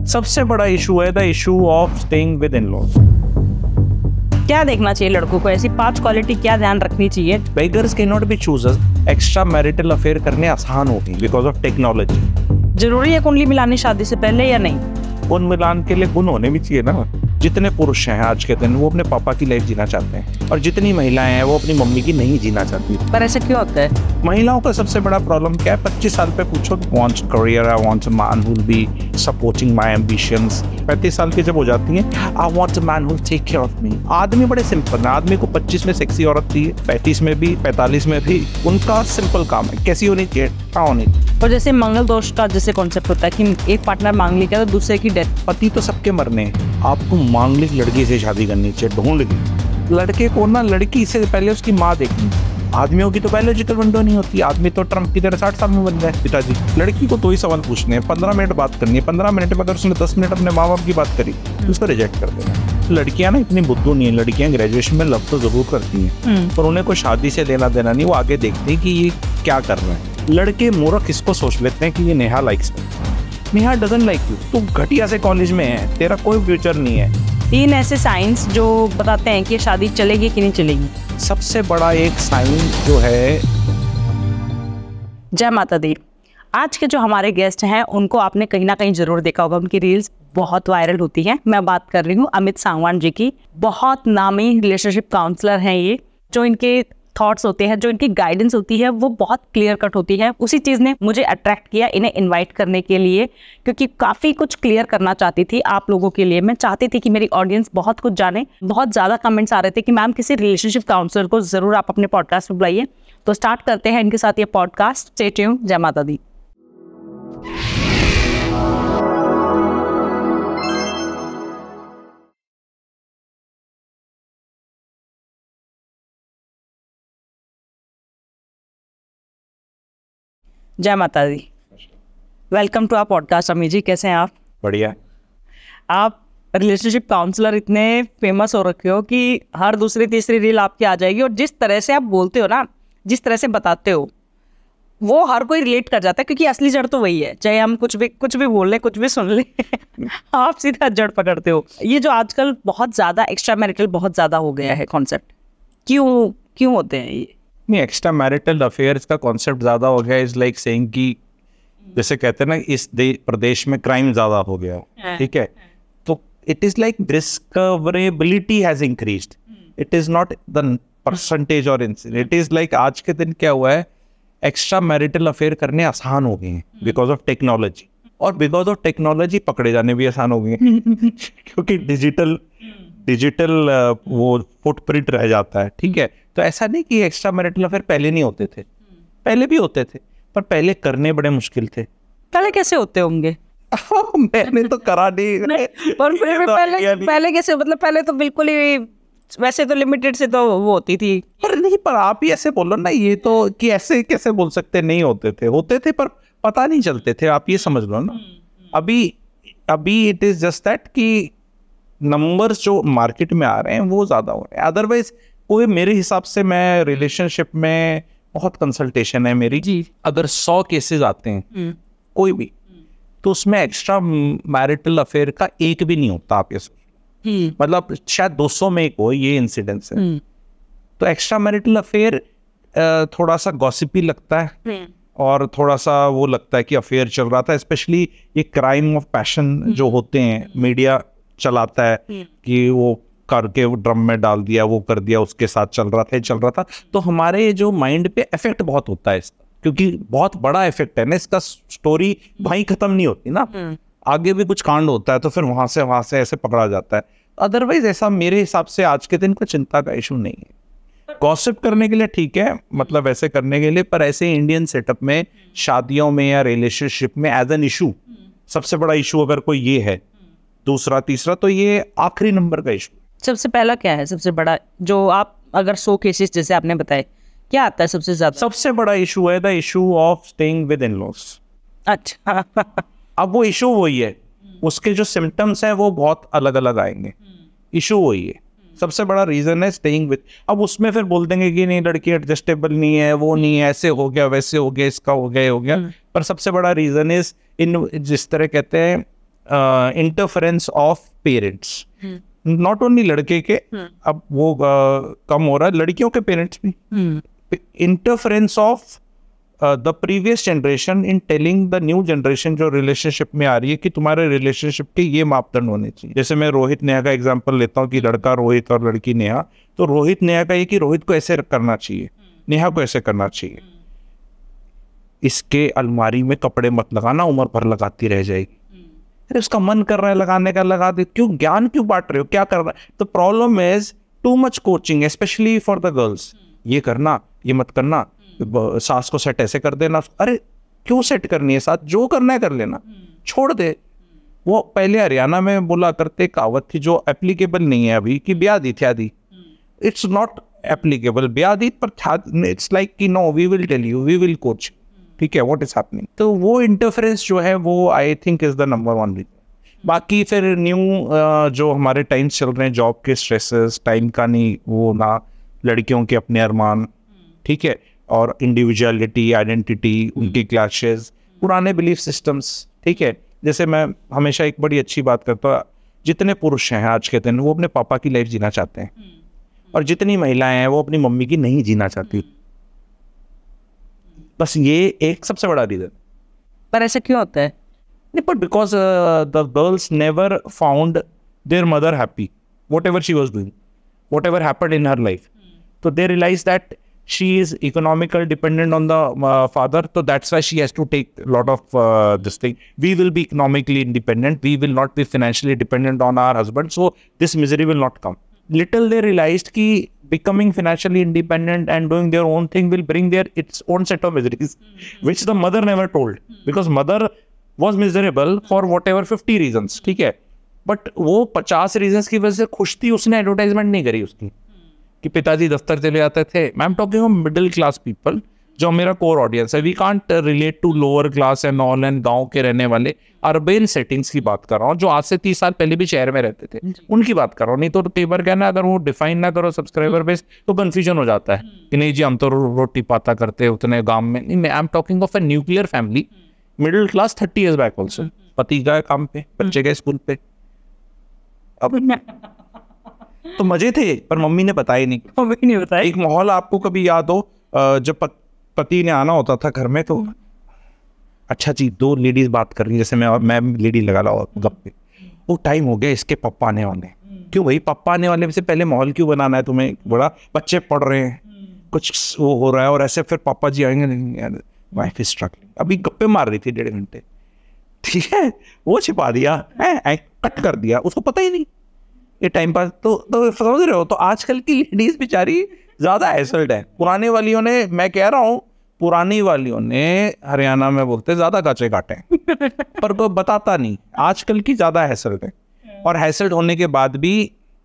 सबसे बड़ा इशू है the issue of staying with in laws. क्या देखना चाहिए लड़कों को, ऐसी 5 क्वालिटी क्या ध्यान रखनी चाहिए? Beggars can not be choosers. Extra marital affair करने आसान हो गई बिकॉज ऑफ टेक्नोलॉजी। जरूरी है कुंडली मिलानी शादी से पहले या नहीं? गुण मिलान के लिए गुण होने भी चाहिए ना। जितने पुरुष हैं आज के दिन वो अपने पापा की लाइफ जीना चाहते हैं और जितनी महिलाएं हैं वो अपनी मम्मी की नहीं जीना चाहती। पर ऐसा क्यों होता है? महिलाओं का सबसे बड़ा प्रॉब्लम क्या है? 25 साल पे पूछो, wants career, I want a man who will be supporting my ambitions. 35 साल की जब हो जाती हैं, I want a man who will take care of me. आदमी बड़े सिंपल है। आदमी को 25 में सेक्सी औरत चाहिए, 35 में भी, 45 में भी। उनका सिंपल काम है, कैसी होनी चाहिए, क्या होनी चाहिए। और जैसे मंगल दोष का जैसे कॉन्सेप्ट होता है कि एक पार्टनर मांगलिक है तो दूसरे की डेथ। पति तो सबके मरने हैं, आपको मांगलिक लड़की से शादी करनी चाहिए, ढूंढ ली। लड़के को ना लड़की से पहले उसकी माँ देखनी। आदमियों की तो बायोलॉजिकल विंडो नहीं होती। आदमी तो ट्रम्प की तरह 60 साल में बन जाए पिताजी। लड़की को 2 ही सवाल पूछने हैं, 15 मिनट बात करनी है। 15 मिनट में अगर उसने 10 मिनट अपने माँ बाप की बात करी तो उसको रिजेक्ट कर देना। लड़कियां ना इतनी बुद्धू नहीं है। लड़कियां ग्रेजुएशन में लव तो जरूर करती हैं पर उन्हें कोई शादी से लेना देना नहीं। वो आगे देखते हैं कि ये क्या कर रहे हैं। लड़के मूर्ख इसको सोच लेते हैं कि ये Neha likes me. Neha doesn't like you. तू घटिया से कॉलेज में है, तेरा कोई फ्यूचर नहीं है। 3 ऐसे साइंस जो बताते हैं कि शादी चलेगी कि नहीं चलेगी। सबसे बड़ा एक साइन जो है। जय माता दी। आज के जो हमारे गेस्ट हैं उनको आपने कहीं ना कहीं जरूर देखा होगा, उनकी रील्स बहुत वायरल होती हैं। मैं बात कर रही हूँ अमित सांगवान जी की। बहुत नामी रिलेशनशिप काउंसलर हैं ये। जो इनके थॉट्स होते हैं, जो इनकी गाइडेंस होती है वो बहुत क्लियर कट होती है। उसी चीज़ ने मुझे अट्रैक्ट किया इन्हें इनवाइट करने के लिए, क्योंकि काफ़ी कुछ क्लियर करना चाहती थी आप लोगों के लिए। मैं चाहती थी कि मेरी ऑडियंस बहुत कुछ जाने। बहुत ज़्यादा कमेंट्स आ रहे थे कि मैम किसी रिलेशनशिप काउंसलर को ज़रूर आप अपने पॉडकास्ट में बुलाइए। तो स्टार्ट करते हैं इनके साथ ये पॉडकास्ट। Stay tuned. जय माता दी। जय माता दी। Welcome to our podcast. Ami ji कैसे हैं आप? बढ़िया। आप रिलेशनशिप काउंसलर इतने फेमस हो रखे हो कि हर दूसरी तीसरी रील आपकी आ जाएगी। और जिस तरह से आप बोलते हो ना, जिस तरह से बताते हो, वो हर कोई रिलेट कर जाता है, क्योंकि असली जड़ तो वही है। चाहे हम कुछ भी बोल लें, कुछ भी सुन लें आप सीधा जड़ पकड़ते हो। ये जो आजकल बहुत ज़्यादा एक्स्ट्रा मैरिटल बहुत ज़्यादा हो गया है कॉन्सेप्ट, क्यों होते हैं ये? नहीं, एक्स्ट्रा मैरिटल अफेयर्स का कॉन्सेप्ट ज़्यादा हो गया। इज लाइक सेइंग कि जैसे कहते हैं ना, इस प्रदेश में क्राइम ज़्यादा हो गया, ठीक है। तो it is like discoverability has increased. It is not the percentage और इंसिडेंट। इट इज़ लाइक आज के दिन क्या हुआ है, एक्स्ट्रा मैरिटल अफेयर करने आसान हो गए हैं बिकॉज ऑफ टेक्नोलॉजी। और बिकॉज ऑफ टेक्नोलॉजी पकड़े जाने भी आसान हो गए हैं क्योंकि डिजिटल वो फुटप्रिंट रह जाता है, ठीक है। तो ऐसा नहीं कि एक्स्ट्रा मैरिटल अफेयर पहले नहीं होते थे, पहले भी होते थे, पर पहले करने बड़े मुश्किल थे। पहले कैसे होते होंगे? मैंने तो करा नहीं। पर फिर भी पहले कैसे, मतलब पहले तो बिल्कुल ही वैसे तो लिमिटेड से तो वो होती थी। पर नहीं, पर आप ही ऐसे बोलो ना, ये तो कि ऐसे कैसे बोल सकते नहीं होते थे पर पता नहीं चलते थे। आप ये समझ लो ना। अभी इट इज जस्ट दैट कि नंबर्स जो मार्केट में आ रहे हैं वो ज्यादा हो रहे हैं। अदरवाइज कोई, मेरे हिसाब से, मैं रिलेशनशिप में बहुत कंसल्टेशन है मेरी जी। अगर 100 केसेस आते हैं कोई भी, तो उसमें एक्स्ट्रा मैरिटल अफेयर का एक भी नहीं होता। आप ये मतलब शायद 200 में एक हो ये इंसिडेंट्स है। तो एक्स्ट्रा मैरिटल अफेयर थोड़ा सा गॉसिपी लगता है और थोड़ा सा वो लगता है कि अफेयर चल रहा था। स्पेशली ये क्राइम ऑफ पैशन जो होते हैं, मीडिया चलाता है कि वो करके वो ड्रम में डाल दिया, वो कर दिया, उसके साथ चल रहा था। तो हमारे जो माइंड पे इफेक्ट बहुत होता है इसका, क्योंकि बहुत बड़ा इफेक्ट है ना इसका। स्टोरी वहीं खत्म नहीं होती ना, आगे भी कुछ कांड होता है तो फिर वहां से ऐसे पकड़ा जाता है। अदरवाइज ऐसा मेरे हिसाब से आज के दिन कोई चिंता का इशू नहीं है। गॉसिप करने के लिए ठीक है, मतलब ऐसे करने के लिए, पर ऐसे इंडियन सेटअप में शादियों में या रिलेशनशिप में एज एन इशू, सबसे बड़ा इशू अगर कोई ये है, दूसरा तीसरा तो ये आखिरी नंबर का इशू। सबसे पहला क्या है सबसे बड़ा, जो आप अगर 100 केसेस जैसे आपने बताए, क्या आता है सबसे ज्यादा? सबसे बड़ा इशू है the issue of staying with in laws. अच्छा अब वो इशू वही है, उसके जो सिम्टम्स हैं वो बहुत अलग अलग आएंगे। इशू वही है, सबसे बड़ा रीजन है स्टेइंग विद। अब उसमें फिर बोल देंगे कि नहीं, लड़की एडजस्टेबल नहीं है, वो नहीं है, ऐसे हो गया, वैसे हो गया, इसका हो गया, पर सबसे बड़ा रीजन इज इन, जिस तरह कहते हैं interference of parents, not only लड़के के, अब वो कम हो रहा है, लड़कियों के पेरेंट्स भी, interference of the previous generation in telling the new generation जो रिलेशनशिप में आ रही है कि तुम्हारे रिलेशनशिप के ये मापदंड होने चाहिए। जैसे मैं रोहित नेहा का एग्जांपल लेता हूँ कि लड़का रोहित और लड़की नेहा, तो रोहित नेहा का ये कि रोहित को ऐसे करना चाहिए, नेहा को ऐसे करना चाहिए, इसके अलमारी में कपड़े मत लगाना, उम्र भर लगाती रह जाएगी। अरे उसका मन कर रहा है लगाने का, लगा दे, क्यों ज्ञान क्यों बांट रहे हो, क्या कर रहा है? तो problem is too much coaching specially for the girls, ये करना, ये मत करना, सास को सेट ऐसे कर देना। अरे क्यों सेट करनी है साथ, जो करना है कर लेना, छोड़ दे। वो पहले हरियाणा में बोला करते कहावत थी जो एप्लीकेबल नहीं है अभी, कि ब्याह दी थ्यादी, इट्स नॉट एप्लीकेबल ब्याह दी, पर इट्स लाइक कि no we will tell you, we will coach, ठीक है, व्हाट इज हैपनिंग। तो वो इंटरफेरेंस जो है वो I think is the number one reason. बाकी फिर न्यू जो हमारे टाइम्स चल रहे हैं, जॉब के स्ट्रेसेस, टाइम का नहीं वो ना, लड़कियों के अपने अरमान, ठीक है, और इंडिविजुअलिटी, आइडेंटिटी, उनकी क्लैशेस, पुराने बिलीफ सिस्टम्स, ठीक है। जैसे मैं हमेशा एक बड़ी अच्छी बात करता हूँ, जितने पुरुष हैं आज के दिन वो अपने पापा की लाइफ जीना चाहते हैं, और जितनी महिलाएं हैं वो अपनी मम्मी की नहीं जीना चाहती। बस ये एक सबसे बड़ा रीजन। पर ऐसा क्यों होता है? नहीं, but because the girls never found their mother happy, whatever she was doing, whatever happened in her life. So they realized that she is economical dependent on the father, so that's why she has to take a lot of this thing. We will be economically independent. We will not be financially dependent on our husband. So this misery will not come. Little they realized कि becoming financially independent and doing their own thing will bring their its own set of miseries, which the mother never told, because mother was miserable for whatever 50 reasons, ठीक है, but वो 50 reasons की वजह से खुश थी, उसने एडवर्टाइजमेंट नहीं करी उसकी कि पिताजी दफ्तर चले जाते थे। I am talking of middle class people, जो मेरा कोर ऑडियंस है। We can't relate to lower class and all and गांव के रहने वाले, अर्बन सेटिंग्स की बात कर रहा हूँ, जो आज से 30 साल पहले भी शहर में रहते थे, उनकी बात कर रहा हूँ। नहीं तो पेपर क्या ना, अगर वो डिफाइन ना करो सब्सक्राइबर बेस तो कंफ्यूजन हो जाता है कि नहीं जी हम तो रोटी पाता करते उतने गांव में नहीं। आई am talking of a nuclear family, middle class 30 years back also, पति गए काम पे, बच्चे गए स्कूल पे। अब तो मजे थे, पर मम्मी ने बताया नहीं, मम्मी नहीं बताया। एक माहौल आपको कभी याद हो, जब पति ने आना होता था घर में तो अच्छा जी 2 लेडीज बात कर रही, जैसे मैं लेडी लगा ला गप्पे, वो टाइम हो गया इसके पप्पा आने वाले। क्यों भाई, पप्पा आने वाले से पहले माहौल क्यों बनाना है तुम्हें, बड़ा बच्चे पढ़ रहे हैं, कुछ वो हो रहा है, और ऐसे फिर पापा जी आएंगे, वाइफ इज स्ट्रगलिंग। अभी गप्पे मार रही थी 1.5 घंटे, ठीक है, वो छिपा दिया, कट कर दिया, उसको पता ही नहीं ये टाइम पास। तो समझ रहे हो, तो आजकल की लेडीज बेचारी ज्यादा हैसल्ड है। पुराने वालियों ने, मैं कह रहा हूँ पुरानी वालियों ने, हरियाणा में बोलते ज्यादा गाचे काटे पर कोई बताता नहीं। आजकल की ज्यादा हैसल्ड है, और हैसल्ड होने के बाद भी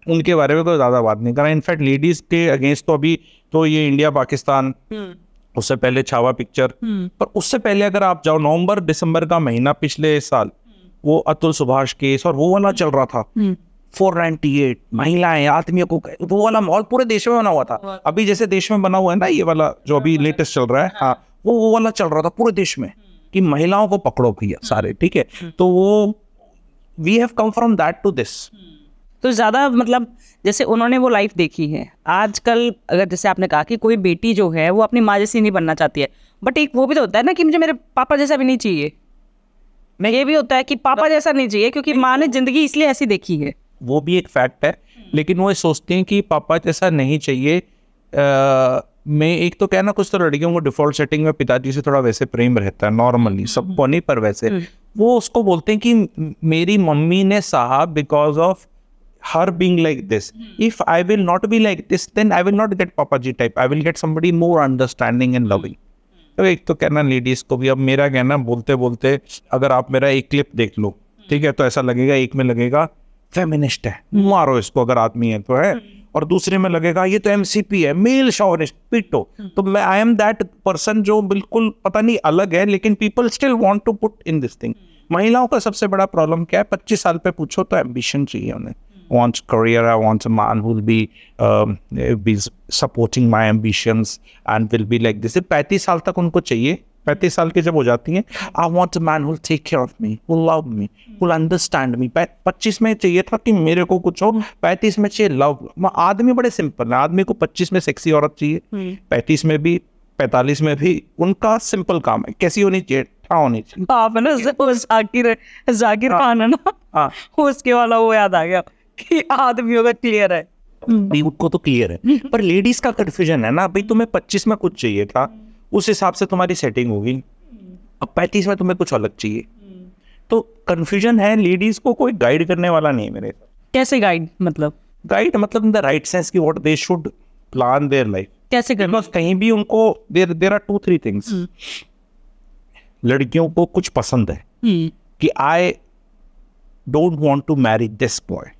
उनके बारे में कोई ज्यादा बात नहीं कर रहा। इनफैक्ट लेडीज के अगेंस्ट तो अभी तो ये इंडिया पाकिस्तान, उससे पहले छावा पिक्चर, पर उससे पहले अगर आप जाओ नवंबर दिसंबर का महीना पिछले साल, वो अतुल सुभाष केस और वो वाला चल रहा था, 498 महिलाएं आदमियों को, वो वाला माहौल पूरे देश में बना हुआ था। अभी जैसे देश में बना हुआ है ना ये वाला जो अभी लेटेस्ट चल रहा है, हाँ वो वाला चल रहा था पूरे देश में कि महिलाओं को पकड़ो भैया सारे, ठीक है। तो वो we have come from that to this. तो ज्यादा मतलब जैसे उन्होंने वो लाइफ देखी है। आजकल अगर जैसे आपने कहा कि कोई बेटी जो है वो अपनी माँ जैसी नहीं बनना चाहती है, बट एक वो भी तो होता है ना कि मुझे मेरे पापा जैसा भी नहीं चाहिए। ये भी होता है कि पापा जैसा नहीं चाहिए क्योंकि माँ ने जिंदगी इसलिए ऐसी देखी है। वो भी एक फैक्ट है, लेकिन वो सोचते हैं कि पापा जैसा नहीं चाहिए। मैं एक तो कहना, कुछ तो लड़कियों को डिफॉल्ट सेटिंग में पिताजी से थोड़ा वैसे प्रेम रहता है नॉर्मली, सबको नहीं, पर वैसे वो उसको बोलते हैं कि मेरी मम्मी ने सहा because of her being like this. If I will not be like this, then I will not get papaji type. I will get somebody more understanding and loving. तो एक तो कहना लेडीज को भी, अब मेरा कहना बोलते बोलते अगर आप मेरा एक क्लिप देख लो, ठीक है, तो ऐसा लगेगा, एक में लगेगा फेमिनिस्ट है, मारो इसको अगर आदमी है तो है, और दूसरे में लगेगा ये तो एमसीपी है, मेल शॉविनिस्ट, पीटो। तो मैं आई एम दैट पर्सन जो बिल्कुल पता नहीं अलग है, लेकिन people still want to put in this thing. महिलाओं का सबसे बड़ा प्रॉब्लम क्या है, 25 साल पे पूछो तो एम्बिशन चाहिए उन्हें, wants career, I want a man who will be supporting my ambitions and will be like this. 35 साल तक उनको चाहिए 35 साल की जब हो जाती हैं, I want a man who take care of me, who love me, who understand me. 25 में चाहिए था कि मेरे को कुछ हो, 35 में चाहिए लव। आदमी बड़े सिंपल है, आदमी को 25 में सेक्सी औरत चाहिए, 35 में भी 45 में भी। उनका सिंपल काम है, कैसी होनी चाहिए, होनी चाहिए। आप है ना जाकिर खान है ना, उसके वाला वो याद आ गया कि आदमियों का क्लियर है, उनको तो क्लियर है, पर लेडीज का कंफ्यूजन है ना भाई। तुम्हें 25 में कुछ चाहिए था, उस हिसाब से तुम्हारी सेटिंग होगी, अब 35 में तुम्हें कुछ अलग चाहिए, तो कंफ्यूजन है। लेडीज को कोई गाइड करने वाला नहीं है मेरे। कैसे गाइड मतलब? गाइड मतलब इन द राइट सेंस कि what they should plan their life, कैसे करना? बिकॉज कहीं भी उनको देयर आर 2-3 थिंग्स। लड़कियों को कुछ पसंद है कि I don't want to marry this boy,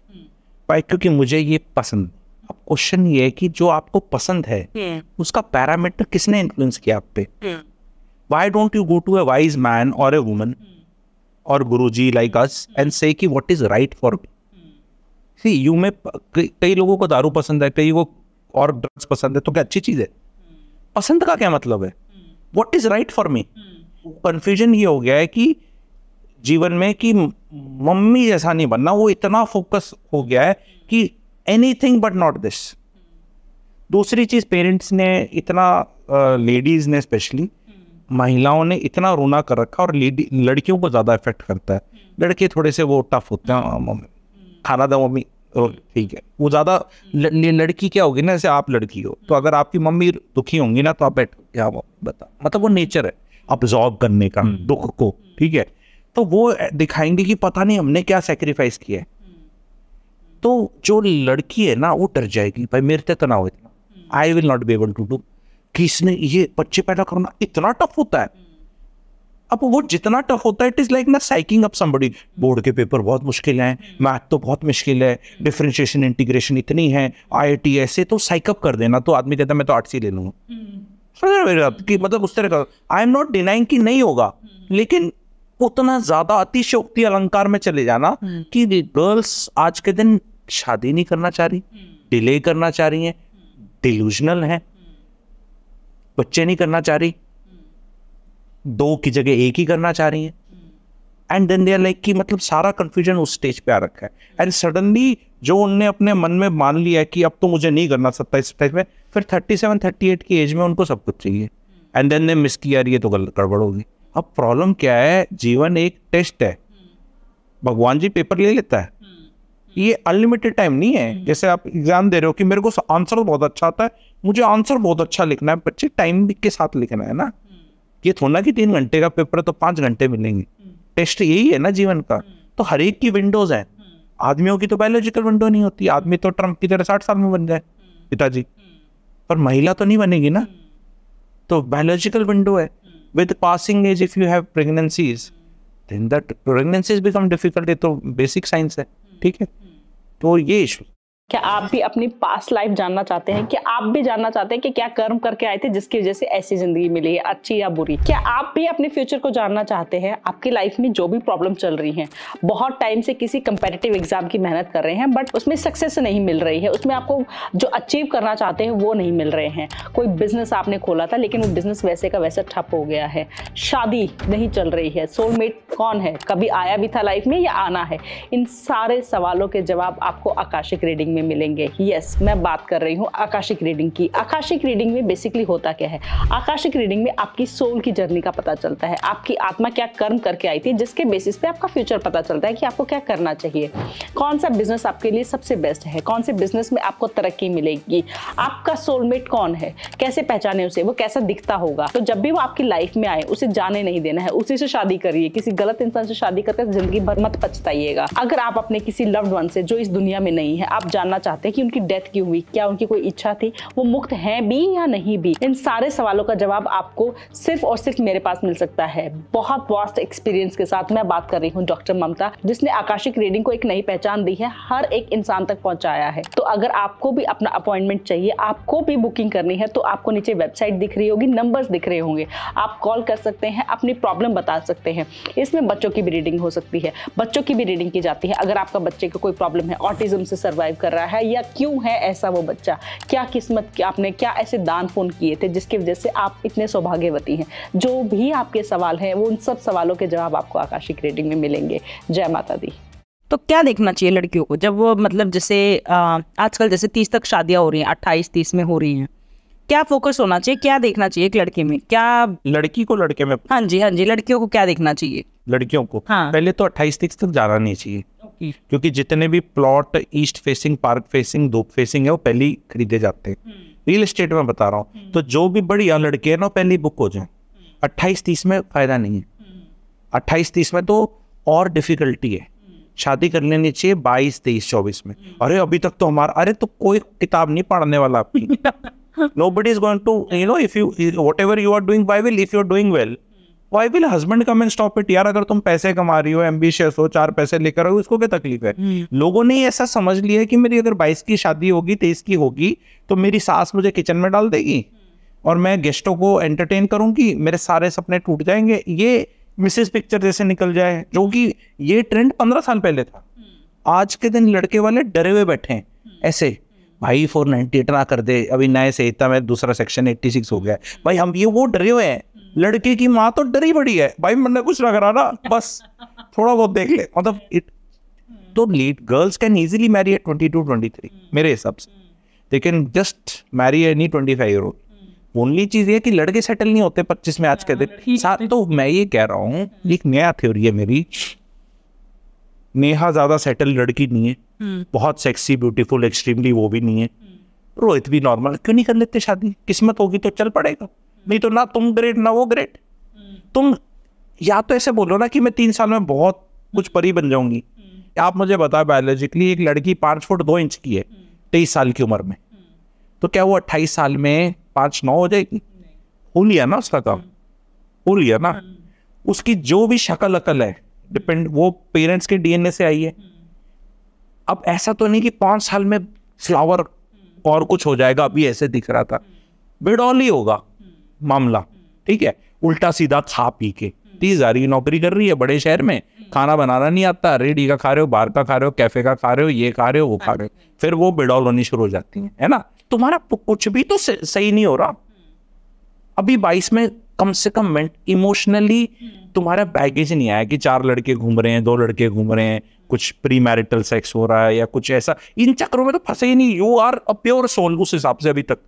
क्योंकि मुझे ये पसंद। अब क्वेश्चन ये है कि जो आपको पसंद है उसका पैरामीटर किसने इन्फ्लुएंस किया आप पे? Why don't you go to a wise man और अ वुमन और गुरुजी लाइक अस एंड से कि what is right for me? सी यू में कई लोगों को दारू पसंद है, कई को और ड्रग्स पसंद है, तो क्या अच्छी चीज है? पसंद का क्या मतलब है? What is right for me? Confusion ये हो गया है कि जीवन में कि मम्मी जैसा नहीं बनना, वो इतना फोकस हो गया है कि एनीथिंग बट नॉट दिस। दूसरी चीज, पेरेंट्स ने इतना, लेडीज ने स्पेशली, महिलाओं ने इतना रोना कर रखा, और लड़कियों को ज्यादा इफेक्ट करता है। लड़के थोड़े से वो टफ होते हैं, मम्मी खाना दो मम्मी, ठीक है, वो ज्यादा। लड़की क्या होगी ना, जैसे आप लड़की हो तो अगर आपकी मम्मी दुखी होंगी ना तो आप बैठो क्या बता, मतलब वो नेचर है अब्सॉर्ब करने का दुख को, ठीक है। तो वो दिखाएंगे कि पता नहीं हमने क्या सैक्रिफाइस किया है। तो जो लड़की है ना वो डर जाएगी, भाई मेरे से तो ना हो इतना, I will not be able to do. कि इसने ये बच्चे पैदा करना इतना टफ होता है। अब वो जितना टफ होता है, इट इज लाइक ना साइकिंग अप समबडी। बोर्ड के पेपर बहुत मुश्किल हैं, मैथ तो बहुत मुश्किल है, डिफरेंशिएशन इंटीग्रेशन इतनी है, IIT ऐसे, तो साइकअप कर देना। तो आदमी कहता है मैं तो आर्ट्स ही ले लूंगा, कि मतलब उस तरह का। आई एम नॉट डिनाइंग कि नहीं होगा, लेकिन उतना ज्यादा अतिशयोक्ति अलंकार में चले जाना कि गर्ल्स आज के दिन शादी नहीं करना चाह रही, डिले करना चाह रही हैं, डिल्यूजनल हैं, बच्चे नहीं करना चाह रही, 2 की जगह 1 ही करना चाह रही हैं, and then they are like कि मतलब सारा कंफ्यूजन उस स्टेज पे आ रखा है। एंड सडनली जो उनने अपने मन में मान लिया है कि अब तो मुझे नहीं करना सकता इस स्टेज में, फिर 37-38 की एज में उनको सब कुछ चाहिए, एंड देन ने मिस किया, ये तो गड़बड़ होगी। अब प्रॉब्लम क्या है, जीवन एक टेस्ट है, भगवान जी पेपर ले लेता है, ये अनलिमिटेड टाइम नहीं है। जैसे आप एग्जाम दे रहे हो कि मेरे को आंसर बहुत अच्छा आता है, मुझे आंसर बहुत अच्छा लिखना है, बच्चे टाइम के साथ लिखना है ना। ये थोड़ा कि 3 घंटे का पेपर है तो 5 घंटे मिलेंगे। टेस्ट यही है ना जीवन का। तो हर एक की विंडोज है। आदमियों की तो बायोलॉजिकल विंडो नहीं होती, आदमी तो ट्रम्प की तरह 60 साल में बन जाए पिताजी, पर महिला तो नहीं बनेगी ना। तो बायोलॉजिकल विंडो है। With passing age if you have pregnancies, then that pregnancies become difficult, ये तो बेसिक साइंस है, ठीक है। तो ये इशू। क्या आप भी अपनी पास्ट लाइफ जानना चाहते हैं? क्या आप भी जानना चाहते हैं कि क्या कर्म करके आए थे जिसकी वजह से ऐसी जिंदगी मिली है, अच्छी या बुरी? क्या आप भी अपने फ्यूचर को जानना चाहते हैं? आपकी लाइफ में जो भी प्रॉब्लम चल रही है, बहुत टाइम से किसी कंपेटिटिव एग्जाम की मेहनत कर रहे हैं बट उसमें सक्सेस नहीं मिल रही है, उसमें आपको जो अचीव करना चाहते हैं वो नहीं मिल रहे हैं। कोई बिजनेस आपने खोला था लेकिन वो बिजनेस वैसे का वैसा ठप हो गया है, शादी नहीं चल रही है, सोलमेट कौन है, कभी आया भी था लाइफ में या आना है? इन सारे सवालों के जवाब आपको आकाशिक रीडिंग में मिलेंगे। यस, मैं बात कर रही हूँ आकाशिक रीडिंग की। आकाशिक रीडिंग में बेसिकली होता क्या है? आकाशिक रीडिंग में आपकी सोल की जर्नी का पता चलता है, आपकी आत्मा क्या कर्म करके आई थी, जिसके बेसिस पे आपका फ्यूचर पता चलता है कि आपको क्या करना चाहिए, कौन सा बिजनेस आपके लिए सबसे बेस्ट है, कौन से बिजनेस में आपको तरक्की मिलेगी, आपका सोलमेट कौन है, कैसे पहचाने उसे, वो कैसा दिखता होगा। तो जब भी वो आपकी लाइफ में आए उसे जाने नहीं देना है, उसी से शादी करिए। किसी गलत इंसान से शादी करके जिंदगी भर मत पछताइएगा। अगर आप अपने किसी लव्ड वन से जो इस दुनिया में नहीं है, आप जानना चाहते हैं कि उनकी डेथ क्यों हुई, क्या उनकी कोई इच्छा थी, वो मुक्त हैं भी या नहीं भी, इन सारे सवालों का जवाब आपको सिर्फ और सिर्फ मेरे पास मिल सकता है। बहुत वास्ट एक्सपीरियंस के साथ मैं बात कर रही हूँ डॉक्टर ममता, जिसने आकाशिक रीडिंग को एक नई पहचान दी है, हर एक इंसान तक पहुंचाया है। तो अगर आपको भी अपना अपॉइंटमेंट चाहिए, आपको भी बुकिंग करनी है, तो आपको नीचे वेबसाइट दिख रही होगी, नंबर्स दिख रहे होंगे, आप कॉल कर सकते हैं, अपनी प्रॉब्लम बता सकते हैं। इसमें बच्चों की भी रीडिंग हो सकती है, बच्चों की भी रीडिंग की जाती है। अगर आपका बच्चे को कोई प्रॉब्लम है, ऑटिज्म से सर्वाइव कर कर रहा है, या क्यों है ऐसा वो बच्चा, क्या किस्मत के आपने क्या ऐसे दान पुण्य किए थे जिसकी वजह से आप इतने सौभाग्यवती हैं। जो भी आपके सवाल हैं वो उन सब सवालों के जवाब आपको आकाशिक रीडिंग में मिलेंगे। जय माता दी। तो क्या देखना चाहिए लड़कियों को जब वो मतलब जैसे आजकल जैसे 30 तक शादियां हो रही हैं, 28-30 में हो रही हैं, क्या फोकस होना चाहिए, क्या देखना चाहिए एक लड़के में, क्या लड़की को लड़के में? हाँ जी लड़कियों को क्या देखना चाहिए? लड़कियों को हाँ। पहले तो 28-30 तक जाना नहीं चाहिए, क्योंकि जितने भी plot east facing, park facing, धूप फेसिंग है वो पहले ही खरीदे जाते हैं। रियल एस्टेट में बता रहा हूँ, तो जो भी बढ़िया लड़के हैं ना पहले बुक हो जाए। 28-30 में फायदा नहीं है। 28-30 में तो और डिफिकल्टी है, शादी कर लेनी चाहिए 22-23-24 में। अरे अभी तक तो हमारा, अरे तो कोई किताब नहीं पढ़ने वाला आपकी। Nobody is going to, if you, whatever you are doing, why will, if you are doing well, why will husband come and stop it? यार अगर तुम पैसे कमा रही हो, एम्बिशियस हो, 4 पैसे लेकर आओ, उसको क्या तकलीफ है? लोगों ने ऐसा समझ लिया है कि मेरी अगर 22 की शादी होगी, 23 की होगी, तो मेरी सास मुझे किचन में डाल देगी और मैं गेस्टों को एंटरटेन करूंगी, मेरे सारे सपने टूट जाएंगे, ये मिसेस पिक्चर जैसे निकल जाए, जो कि ये ट्रेंड 15 साल पहले था। आज के दिन लड़के वाले डरे हुए बैठे हैं ऐसे, भाई 498 ना कर दे, अभी नए संहिता में दूसरा सेक्शन 86 हो गया है, भाई हम ये वो डरे हुए हैं। लड़के की माँ तो डरी बड़ी है, भाई मैंने कुछ ना करा ना, बस थोड़ा बहुत देख ले, मतलब तो late girls can easily marry at 22-23 मेरे हिसाब से, they can just marry any 25-year-old। Only चीज ये कि लड़के सेटल नहीं होते 25 में आज के दिन साथ। तो मैं ये कह रहा हूँ, एक नया थ्योरी है मेरी, नेहा ज्यादा सेटल लड़की नहीं है, बहुत सेक्सी ब्यूटीफुल एक्सट्रीमली वो भी नहीं है, रोहित भी नॉर्मल, क्यों नहीं कर लेते शादी? किस्मत होगी तो चल पड़ेगा, नहीं तो ना तुम ग्रेट ना वो ग्रेट। तुम या तो ऐसे बोलो ना कि मैं 3 साल में बहुत कुछ परी बन जाऊंगी। आप मुझे बताओ बायोलॉजिकली एक लड़की 5 फुट 2 इंच की है 23 साल की उम्र में, तो क्या वो 28 साल में 5'9" हो जाएगी? हो लिया ना उसका काम, हो लिया ना। उसकी जो भी शक्ल अकल है डिपेंड, वो पेरेंट्स के डीएनए से आई है। अब ऐसा तो नहीं कि 5 साल में फ्लावर और कुछ हो जाएगा, अभी ऐसे दिख रहा था, बेडौल ही होगा मामला, ठीक है। उल्टा सीधा खा पी के 30,000 की नौकरी कर रही है बड़े शहर में, खाना बनाना नहीं आता, रेडी का खा रहे हो, बाहर का खा रहे हो, कैफे का खा रहे हो, ये खा रहे हो, वो खा रहे हो, फिर वो बेडौल होनी शुरू हो जाती है ना। तुम्हारा कुछ भी तो सही नहीं हो रहा। अभी 22 में कम से कम इमोशनली तुम्हारा बैगेज नहीं आया कि 4 लड़के घूम रहे हैं, 2 लड़के घूम रहे हैं, कुछ प्री मैरिटल सेक्स हो रहा है या कुछ ऐसा, इन चक्रों में तो फंसे ही नहीं। You are a pure soul उस हिसाब से अभी तक,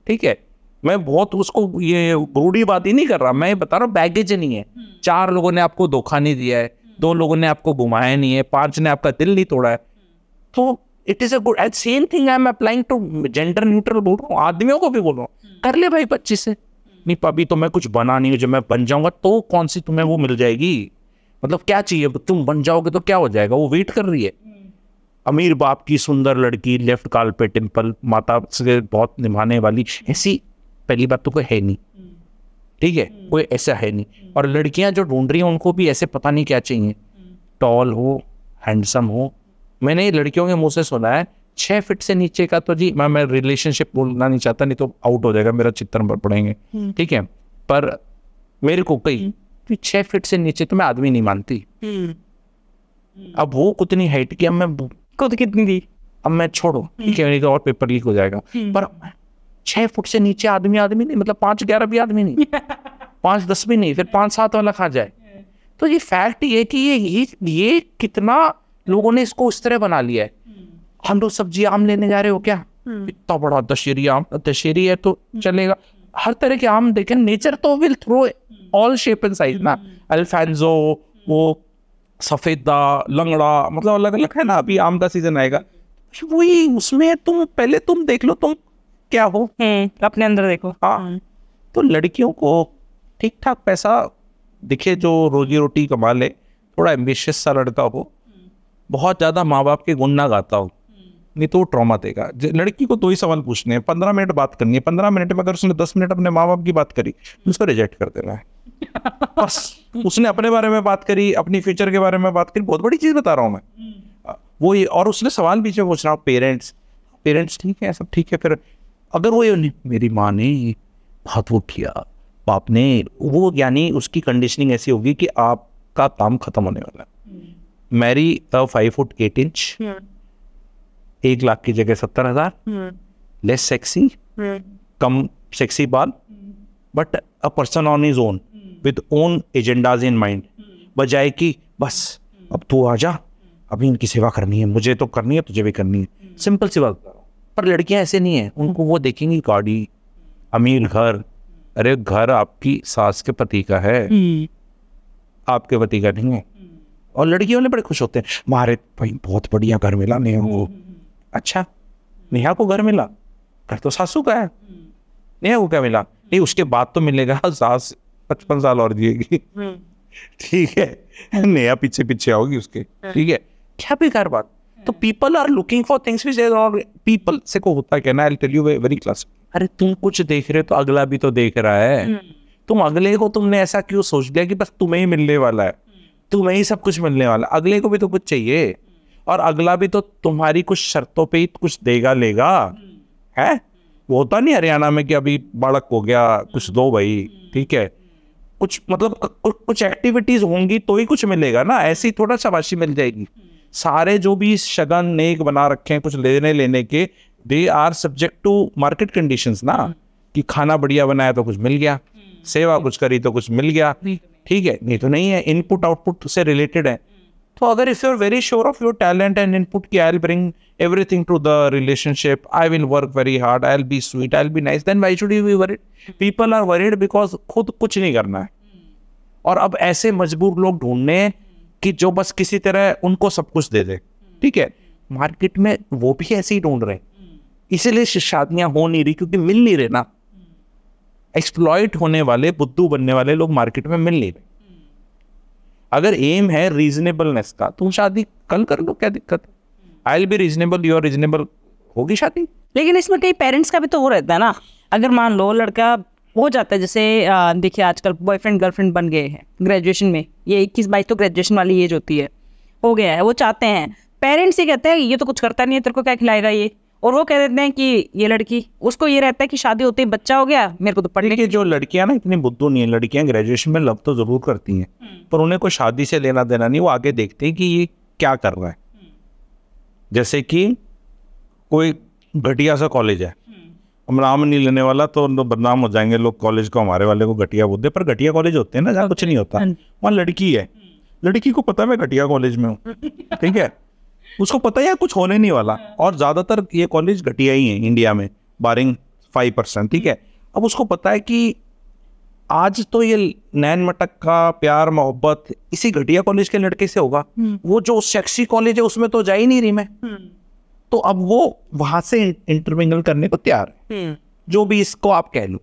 ठीक है। मैं बहुत उसको ये रूढ़ी बात ही नहीं कर रहा, मैं बता रहा हूँ बैगेज नहीं है। 4 लोगों ने आपको धोखा नहीं दिया है, 2 लोगों ने आपको घुमाया नहीं है, 5 ने आपका दिल नहीं तोड़ा है, तो it is a good and same thing I am applying to gender neutral बोल रहा हूँ, आदमियों को भी बोल रहा हूँ, कर ले भाई 25 से। नहीं अभी तो मैं कुछ बना नहीं हूँ, जब मैं बन जाऊंगा तो कौन सी तुम्हें वो मिल जाएगी, मतलब क्या चाहिए, तुम बन जाओगे तो क्या हो जाएगा, वो वेट कर रही है। अमीर बाप की सुंदर लड़की, लेफ्ट काल पे टिम्पल, माता से बहुत निभाने वाली, ऐसी पहली बात तो कोई है नहीं, ठीक है, कोई ऐसा है नहीं। और लड़कियां जो ढूंढ रही हैं उनको भी ऐसे पता नहीं क्या चाहिए, टॉल हो, हैंडसम हो। मैंने लड़कियों के मुंह से सुना है 6 फीट से नीचे का तो जी, मैं रिलेशनशिप बोलना नहीं चाहता, नहीं तो आउट हो जाएगा, मेरा चित्तर पर पड़ेंगे, ठीक है, पर मेरे को कही 6 फीट से नीचे तो मैं आदमी नहीं मानती। अब वो कितनी हाइट की, अब मैं खुद कितनी दी, अब मैं छोड़ो, ठीक है, और पेपर लीक हो जाएगा, पर 6 फुट से नीचे आदमी नहीं, मतलब 5'11" भी आदमी नहीं, 5'10" भी नहीं, फिर 5'7" वाला खा जाए। तो ये फैक्ट ये कि ये कितना लोगों ने इसको उस तरह बना लिया है। हम लोग सब्जी आम लेने जा रहे हो क्या, इतना बड़ा दशहरी आम, दशहरी है तो चलेगा, हर तरह के आम देखें, नेचर तो will throw all shape and size ना, अल्फांजो, वो सफेदा, लंगड़ा, मतलब अलग अलग है ना। अभी आम का सीजन आएगा, वही उसमें तुम पहले तुम देख लो तुम क्या हो, अपने अंदर देखो। हाँ, तो लड़कियों को ठीक ठाक पैसा दिखे, जो रोजी रोटी कमा ले, थोड़ा एम्बिशियस सा लड़का हो, बहुत ज्यादा माँ बाप के गुण ना गाता हो, नहीं तो वो ट्रॉमा देगा। लड़की को 2 ही सवाल पूछने हैं, 15 मिनट बात करनी है, 15 मिनट में अगर उसने 10 मिनट अपने माँ बाप की बात करी, उसको रिजेक्ट कर देना है बस। उसने अपने बारे में बात करी, अपनी फ्यूचर के बारे में बात करी, बहुत बड़ी चीज बता रहा हूँ मैं वो ये। और उसने सवाल पीछे पूछ रहा हूँ, पेरेंट्स ठीक है, सब ठीक है, फिर अगर वो ये मेरी माँ ने बहुत वो किया, बाप ने वो, यानी उसकी कंडीशनिंग ऐसी होगी कि आपका काम खत्म होने वाला है। मैरी 5 फुट 8 इंच, 1 लाख की जगह 70,000, लेस सेक्सी, कम सेक्सी बाल, but a person on his own with own agendas in mind, बजाय कि बस अब तू आ जा, अभी इनकी सेवा करनी है, मुझे तो करनी है, तुझे भी करनी है, सिंपल सी बात करो। पर लड़कियां ऐसे नहीं है, उनको वो देखेंगी गाड़ी, अमीर घर। अरे घर आपकी सास के पति का है, आपके पति का नहीं है। और लड़की वाले बड़े खुश होते हैं, मारे भाई बहुत बढ़िया घर मिला नेहा को। अच्छा, नेहा को घर मिला, घर तो सासू का है, नेहा को क्या मिला? नहीं, उसके बाद तो मिलेगा, सास 55 साल और जिएगी, ठीक है, नेहा पीछे पीछे आओगी उसके, ठीक है, क्या बेकार बात। तो people are looking for things which और पीपल से को होता क्या ना, I tell you very class, अरे तुम कुछ देख रहे हो तो अगला भी तो देख रहा है। तुम अगले को तुमने ऐसा क्यों सोच लिया कि बस तुम्हें ही मिलने वाला है, तुम्हें ही सब कुछ मिलने वाला, अगले को भी तो कुछ चाहिए, और अगला भी तो तुम्हारी कुछ शर्तों पे ही कुछ देगा लेगा, है? वो होता नहीं हरियाणा में कि अभी बालक हो गया, कुछ दो भाई, ठीक है, कुछ मतलब कुछ एक्टिविटीज होंगी तो ही कुछ मिलेगा ना, ऐसी थोड़ा शाबाशी मिल जाएगी। सारे जो भी शगन नेक बना रखे हैं कुछ लेने लेने के, they are subject to market conditions ना, कि खाना बढ़िया बनाया तो कुछ मिल गया, सेवा कुछ करी तो कुछ मिल गया, ठीक है, नहीं तो नहीं है, इनपुट आउटपुट से रिलेटेड है। तो अगर if you are very sure of your talent and input की I will bring everything to the relationship, I will work very hard, I will be sweet, I will be nice, then why should you be worried? People are worried because खुद कुछ नहीं करना है, और अब ऐसे मजबूर लोग ढूंढने कि जो बस किसी तरह उनको सब कुछ दे दे, ठीक है। मार्केट में वो भी ऐसे ही ढूंढ रहे हैं, इसीलिए शादियां हो नहीं रही, क्योंकि मिल नहीं रहे ना। एक्सप्लॉइट होने वाले, बुद्धू बनने वाले लोग मार्केट में मिल नहीं रहे। अगर एम है रीजनेबलनेस का, तुम शादी कल कर लो, क्या दिक्कत है? I will be reasonable, you are reasonable, होगी शादी। लेकिन इसमें कई पेरेंट्स का भी तो वो रहता है ना, अगर मान लो लड़का हो जाता है, जैसे देखिए आजकल बॉयफ्रेंड गर्लफ्रेंड बन गए हैं ग्रेजुएशन में, ये 21-22 तो ग्रेजुएशन वाली एज होती है, हो गया है, वो चाहते हैं, पेरेंट्स ही कहते हैं ये तो कुछ करता नहीं है, तेरे को क्या खिलाएगा ये, और वो कह देते हैं कि ये लड़की, उसको ये रहता है कि शादी होते ही बच्चा हो गया, मेरे को तो पढ़ने की। जो लड़कियां ना इतनी बुद्धू नहीं है, लड़कियां ग्रेजुएशन में लव तो जरूर करती हैं, पर उन्हें कोई शादी से लेना देना नहीं, वो आगे देखते हैं कि ये क्या कर रहा है। जैसे कि कोई घटिया सा कॉलेज है, हम नाम नहीं लेने वाला तो बदनाम हो जाएंगे लोग, कॉलेज को हमारे वाले को घटिया बोलते, पर घटिया कॉलेज होते हैं ना जहाँ कुछ नहीं होता, वहाँ लड़की है, लड़की को पता है मैं घटिया कॉलेज में हूँ, ठीक है, उसको पता है कुछ होने नहीं वाला, और ज्यादातर ये कॉलेज घटिया ही है इंडिया में, बारिंग 5%, ठीक है। अब उसको पता है कि आज तो ये नैन मटक का प्यार मोहब्बत इसी घटिया कॉलेज के लड़के से होगा, वो जो सेक्सी कॉलेज है उसमें तो जा ही नहीं रही मैं, तो अब वो वहां से इंटरमिंगल करने को तैयार है। जो भी इसको आप कह लो,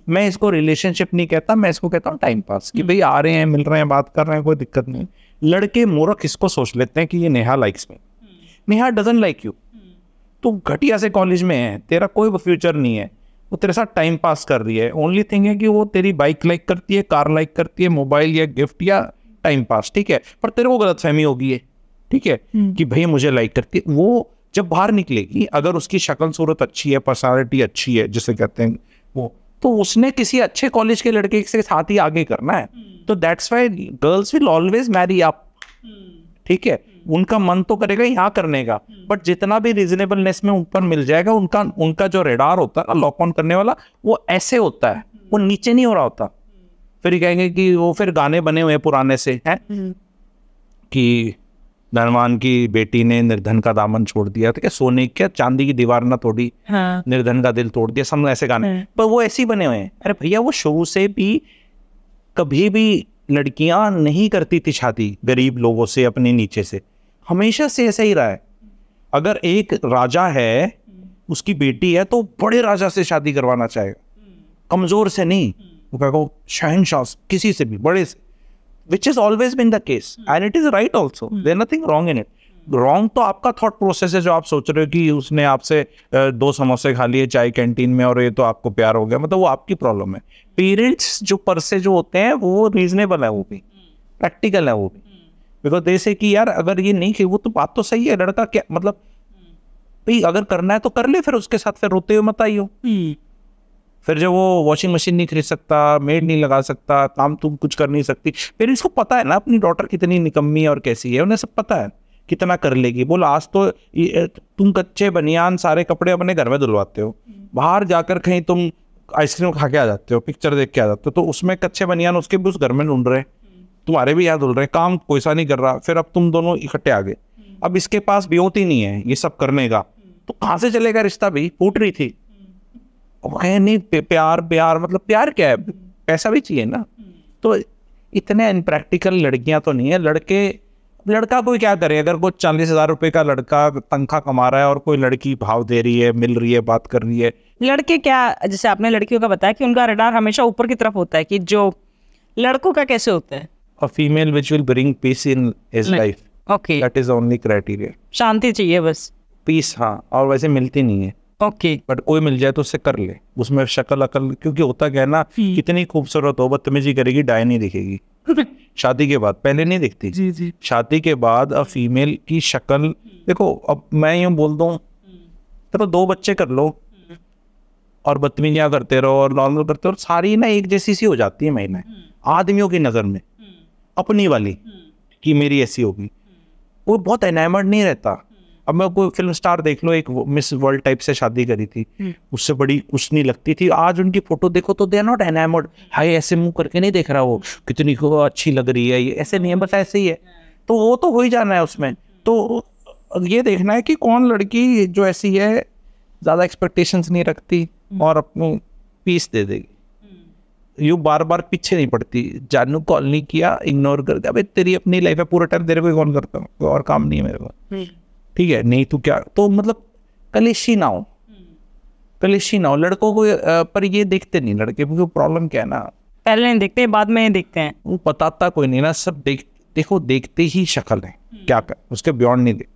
मैं इसको रिलेशनशिप नहीं कहता, मैं इसको कहता हूँ टाइम पास, कि भाई आ रहे हैं, मिल रहे हैं, बात कर रहे हैं, कोई दिक्कत नहीं। लड़के मूर्ख इसको सोच लेते हैं कि ये नेहा लाइक्स में, नेहा डजंट लाइक यू, तू घटिया से कॉलेज में है, तेरा कोई फ्यूचर नहीं है, वो तेरे साथ टाइम पास कर रही है, ओनली थिंग है कि वो तेरी बाइक लाइक करती है, कार लाइक करती है, मोबाइल या गिफ्ट या टाइम पास, ठीक है, पर तेरे को गलतफहमी होगी है, ठीक है, कि भाई मुझे लाइक करती है। वो जब बाहर निकलेगी, अगर उसकी शक्ल सूरत अच्छी है, पर्सनालिटी अच्छी है, जिसे कहते हैं वो, तो उसने किसी अच्छे कॉलेज के लड़के के साथ ही आगे करना है, तो that's why girls will always marry up, ठीक है, उनका मन तो करेगा यहाँ करने का, बट जितना भी रीजनेबलनेस में ऊपर मिल जाएगा, उनका जो रेडार होता है ना लॉक ऑन करने वाला, वो ऐसे होता है, वो नीचे नहीं हो रहा होता। फिर कहेंगे कि वो फिर गाने बने हुए पुराने से हैं कि धनवान की बेटी ने निर्धन का दामन छोड़ दिया, तो क्या सोने क्या चांदी की दीवार ना तोड़ी, हाँ। निर्धन का दिल तोड़ दिया, सब ऐसे गाने, पर वो ऐसे ही बने हुए हैं। अरे भैया वो शुरू से भी कभी भी लड़कियां नहीं करती थी शादी गरीब लोगों से, अपने नीचे से, हमेशा से ऐसा ही रहा है। अगर एक राजा है, उसकी बेटी है, तो बड़े राजा से शादी करवाना चाहेगा, कमजोर से नहीं, वो कहेगा शहंशाह किसी से भी बड़े से, which has always been the case and it is right also, there's nothing wrong in it. Wrong तो आपका थॉट प्रोसेस है, जो आप सोच रहे हो कि उसने आपसे 2 समोसे खा लिए चाय कैंटीन में और ये तो आपको प्यार हो गया, मतलब वो आपकी प्रॉब्लम है। पेरेंट्स जो पर से जो होते हैं वो रीजनेबल है, वो भी प्रैक्टिकल है, वो भी बिकॉज जैसे कि यार अगर ये नहीं कि वो तो बात तो सही है, लड़का क्या मतलब भाई अगर करना है तो कर ले, फिर उसके साथ फिर रोते हुए मत आइयो। फिर जब वो वॉशिंग मशीन नहीं खरीद सकता, मेड नहीं लगा सकता, काम तुम कुछ कर नहीं सकती, पेरेंट्स को पता है ना अपनी डॉटर कितनी निकम्मी और कैसी है, उन्हें सब पता है, कितना कर लेगी? बोला आज तो तुम कच्चे बनियान सारे कपड़े अपने घर में धुलवाते हो, बाहर जाकर कहीं तुम आइसक्रीम खा के आ जाते हो, पिक्चर देख के आ जाते हो, तो उसमें कच्चे बनियान उसके भी उस घर में ढूंढ रहे, तुम्हारे भी यहाँ धुल रहे, काम कोई सा नहीं कर रहा। फिर अब तुम दोनों इकट्ठे आ गए, अब इसके पास ब्योती नहीं है ये सब करने का, तो कहाँ से चलेगा रिश्ता? भी फूट रही थी। नहीं प्यार प्यार मतलब प्यार क्या है? पैसा भी चाहिए ना। तो इतने अनप्रैक्टिकल लड़कियां तो नहीं है। लड़का कोई क्या करे? अगर कोई 40,000 रुपए का लड़का तनख्वाह कमा रहा है और कोई लड़की भाव दे रही है, मिल रही है, बात कर रही है। लड़के क्या, जैसे आपने लड़कियों का बताया कि उनका रडार हमेशा ऊपर की तरफ होता है, कि जो लड़कों का कैसे होता है? A female which will bring peace in his life. Okay. That is the only criteria. शांति चाहिए बस। पीस, हाँ, और वैसे मिलती नहीं है। ओके। बट कोई मिल जाए तो उससे कर ले, उसमें शक्ल अकल, क्योंकि होता क्या है ना, कितनी खूबसूरत हो बदतमीजी करेगी, डाय नहीं दिखेगी शादी के बाद, पहले नहीं दिखती। जी जी। शादी के बाद अब फीमेल की शक्ल देखो, अब मैं यूँ बोल दूँ तो 2 बच्चे कर लो और बदतमीजियाँ करते रहो और नॉर्मल करते रहो, सारी ना एक जैसी सी हो जाती है महिलाएं आदमियों की नज़र में, अपनी वाली कि मेरी ऐसी होगी। वो बहुत एनामर्ड नहीं रहता। अब मैं कोई फिल्म स्टार देख लो, एक मिस वर्ल्ड टाइप से शादी करी थी, उससे बड़ी कुछ नहीं लगती थी, आज उनकी फोटो देखो तो दे आर नॉट एनामर्ड। हाय ऐसे मुंह करके नहीं देख रहा वो कितनी को अच्छी लग रही है, ये ऐसे नहीं है, बस ऐसे ही है। तो वो तो हो ही जाना है उसमें। तो ये देखना है कि कौन लड़की जो ऐसी है, ज़्यादा एक्सपेक्टेशंस नहीं रखती और अपनी पीस दे देगी, यू बार बार पीछे नहीं पड़ती। जानू कॉल नहीं किया, इग्नोर कर दिया, भाई तेरी अपनी लाइफ है, पूरा टाइम तेरे को कॉल करता हूँ, कोई और काम नहीं है मेरे को, ठीक है, नहीं तो क्या। तो मतलब कलेशी ना हो, कलेशी ना हो लड़कों को। पर ये देखते नहीं लड़के, क्योंकि प्रॉब्लम क्या है ना, पहले नहीं देखते, बाद में देखते हैं। वो बताता कोई नहीं ना, सब देखो देखते ही शक्ल है क्या कर, उसके बियॉन्ड नहीं देखते।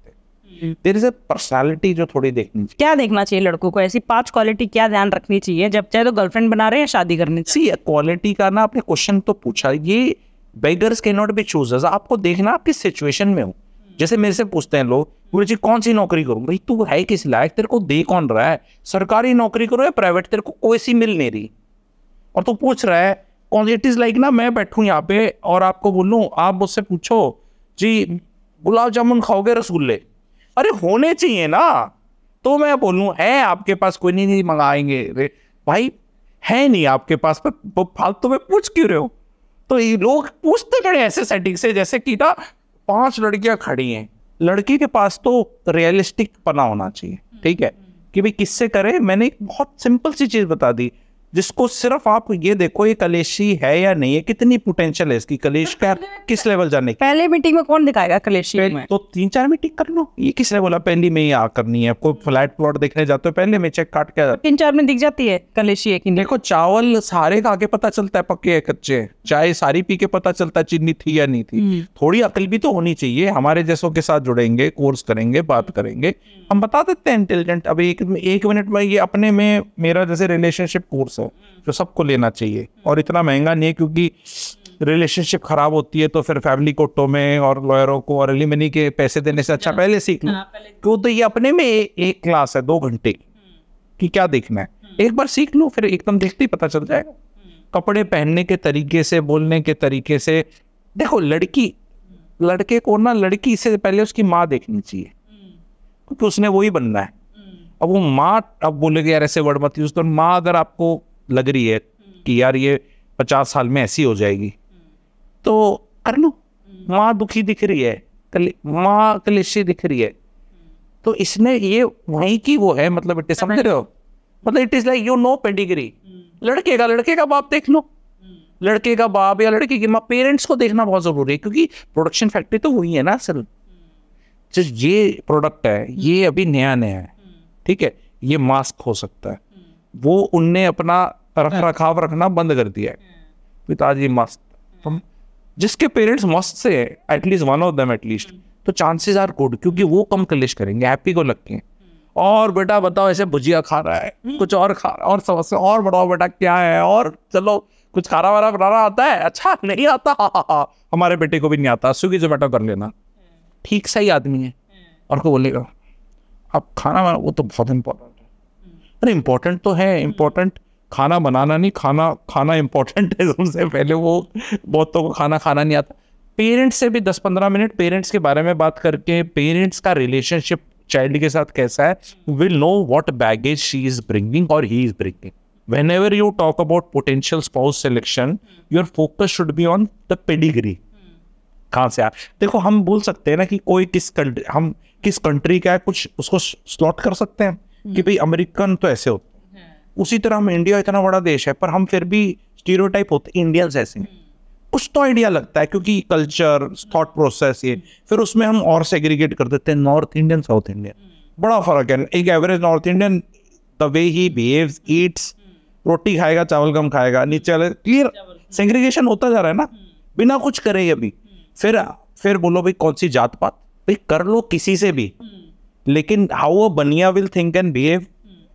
देयर इज अ पर्सनालिटी जो थोड़ी देखनी चाहिए। क्या देखना चाहिए लड़कों को? ऐसी 5 क्वालिटी क्या ध्यान रखनी चाहिए जब चाहे तो गर्लफ्रेंड बना रहे हैं, शादी करने? सी क्वालिटी का ना, आपने क्वेश्चन तो पूछा, ये beggars can not be choosers. आपको देखना आप किस सिचुएशन में हो। जैसे मेरे से पूछते हैं लोग, बोले जी कौन सी नौकरी करूं? भाई तू है किस लायक, तेरे को दे कौन रहा है? सरकारी नौकरी करो या प्राइवेट, तेरे को कोई सी मिल नहीं रही और तू पूछ रहा है कौन। इट इज लाइक ना, मैं बैठूं यहाँ पे और आपको बोलूं, आप मुझसे पूछो जी गुलाब जामुन खाओगे रसगुल्ले, अरे होने चाहिए ना, तो मैं बोलूं है आपके पास? कोई नहीं मंगाएंगे। रे भाई है नहीं आपके पास, पर फालतू में पूछ क्यों रहे हो? तो ये लोग पूछते खड़े ऐसे सेटिंग से जैसे कि ना 5 लड़कियां खड़ी हैं। लड़की के पास तो रियलिस्टिक पना होना चाहिए, ठीक है, कि भाई किससे करे। मैंने एक बहुत सिंपल सी चीज बता दी, जिसको सिर्फ आप ये देखो ये कलेशी है या नहीं है, कितनी पोटेंशियल है इसकी, कलेश का किस लेवल जाने की। पहले मीटिंग में कौन दिखाएगा कलेशी में? तो 3-4 मीटिंग कर लो। ये किसने बोला पहली में ही आ करनी है? कोई फ्लैट प्लॉट देखने जाते हो पहले में चेक काट के 3-4 में दिख जाती है कलेशी है कि नहीं? देखो चावल सारे खा के पता चलता है पक्के है कच्चे, चाय सारी पी के पता चलता है चीनी थी या नहीं थी। थोड़ी अकल भी तो होनी चाहिए। हमारे जैसों के साथ जुड़ेंगे, कोर्स करेंगे, बात करेंगे, हम बता देते हैं इंटेलिजेंट। अब एक मिनट में ये अपने में मेरा जैसे रिलेशनशिप कोर्स है जो सबको लेना चाहिए और इतना महंगा नहीं है, क्योंकि रिलेशनशिप खराब होती है तो फिर फैमिली कोर्टों में और लॉयरों को और एलिमनी के पैसे देने से अच्छा पहले सीख लो। क्यों? तो ये अपने में एक क्लास है 2 घंटे की, क्या देखना है एक बार सीख लो, फिर एकदम देखते ही पता चल जाएगा। कपड़े पहनने के तरीके से, बोलने के तरीके से। देखो लड़के को ना लड़की से पहले उसकी माँ देखनी चाहिए, क्योंकि उसने वही बनना है। अब वो माँ अब बोलेगी यार ऐसे वर्ड मत यूज, तो माँ अगर आपको लग रही है कि यार ये 50 साल में ऐसी हो जाएगी तो कर लो। माँ दुखी दिख रही है, माँ कलेशी दिख रही है, तो इसने ये वहीं की वो है, मतलब इट समझ रहे हो, मतलब it is like you know pedigree. लड़के का बाप देख लो, लड़के का बाप या लड़के की माँ, पेरेंट्स को देखना बहुत जरूरी है, क्योंकि प्रोडक्शन फैक्ट्री तो वही है ना असल। जो ये प्रोडक्ट है ये अभी नया है, ठीक है, ये मास्क हो सकता है, वो उनने अपना रखाव रखना बंद कर दिया है। पिताजी मस्त, जिसके पेरेंट्स मस्त से है, at least one of them at least, तो चांसेस आर गुड, क्योंकि वो कम कलेश करेंगे, हैप्पी को लग के। और बेटा बताओ ऐसे भुजिया खा रहा है, कुछ और खा रहा है, और समस्या और बताओ बेटा क्या है, और चलो कुछ खाना वाना बनाना आता है? अच्छा नहीं आता, हमारे बेटे को भी नहीं आता, स्विगी जोमेटो कर लेना। ठीक सही आदमी है, और को बोलेगा अब खाना बनाना वो तो बहुत इंपॉर्टेंट है। अरे इंपॉर्टेंट तो है, इंपॉर्टेंट खाना बनाना नहीं, खाना इंपॉर्टेंट है सबसे पहले। वो बहुतों को खाना नहीं आता। पेरेंट्स से भी 10-15 मिनट पेरेंट्स के बारे में बात करके, पेरेंट्स का रिलेशनशिप चाइल्ड के साथ कैसा है, will know what baggage she is bringing और he is bringing. Whenever you talk about potential spouse selection, your focus should be on the pedigree. कहाँ से देखो, हम बोल सकते हैं ना कि कोई हम किस कंट्री का है, कुछ उसको स्लॉट कर सकते हैं कि भाई अमेरिकन तो ऐसे होते हैं. उसी तरह हम, इंडिया इतना बड़ा देश है पर हम फिर भी स्टीरियोटाइप होते हैं, इंडियंस ऐसे हैं. कुछ तो आइडिया लगता है क्योंकि कल्चर, थॉट प्रोसेस, ये फिर उसमें हम और सेग्रीगेट कर देते हैं नॉर्थ इंडियन, साउथ इंडियन. बड़ा फर्क है. एक average North Indian, the way he behaves, eats, रोटी खाएगा चावल कम खाएगा, नीचे वाले, क्लियर सेग्रीगेशन होता जा रहा है ना, बिना कुछ करे. अभी फिर बोलो भाई कौन सी जात पात, भाई कर लो किसी से भी, लेकिन हाउ अ बनिया will think and behave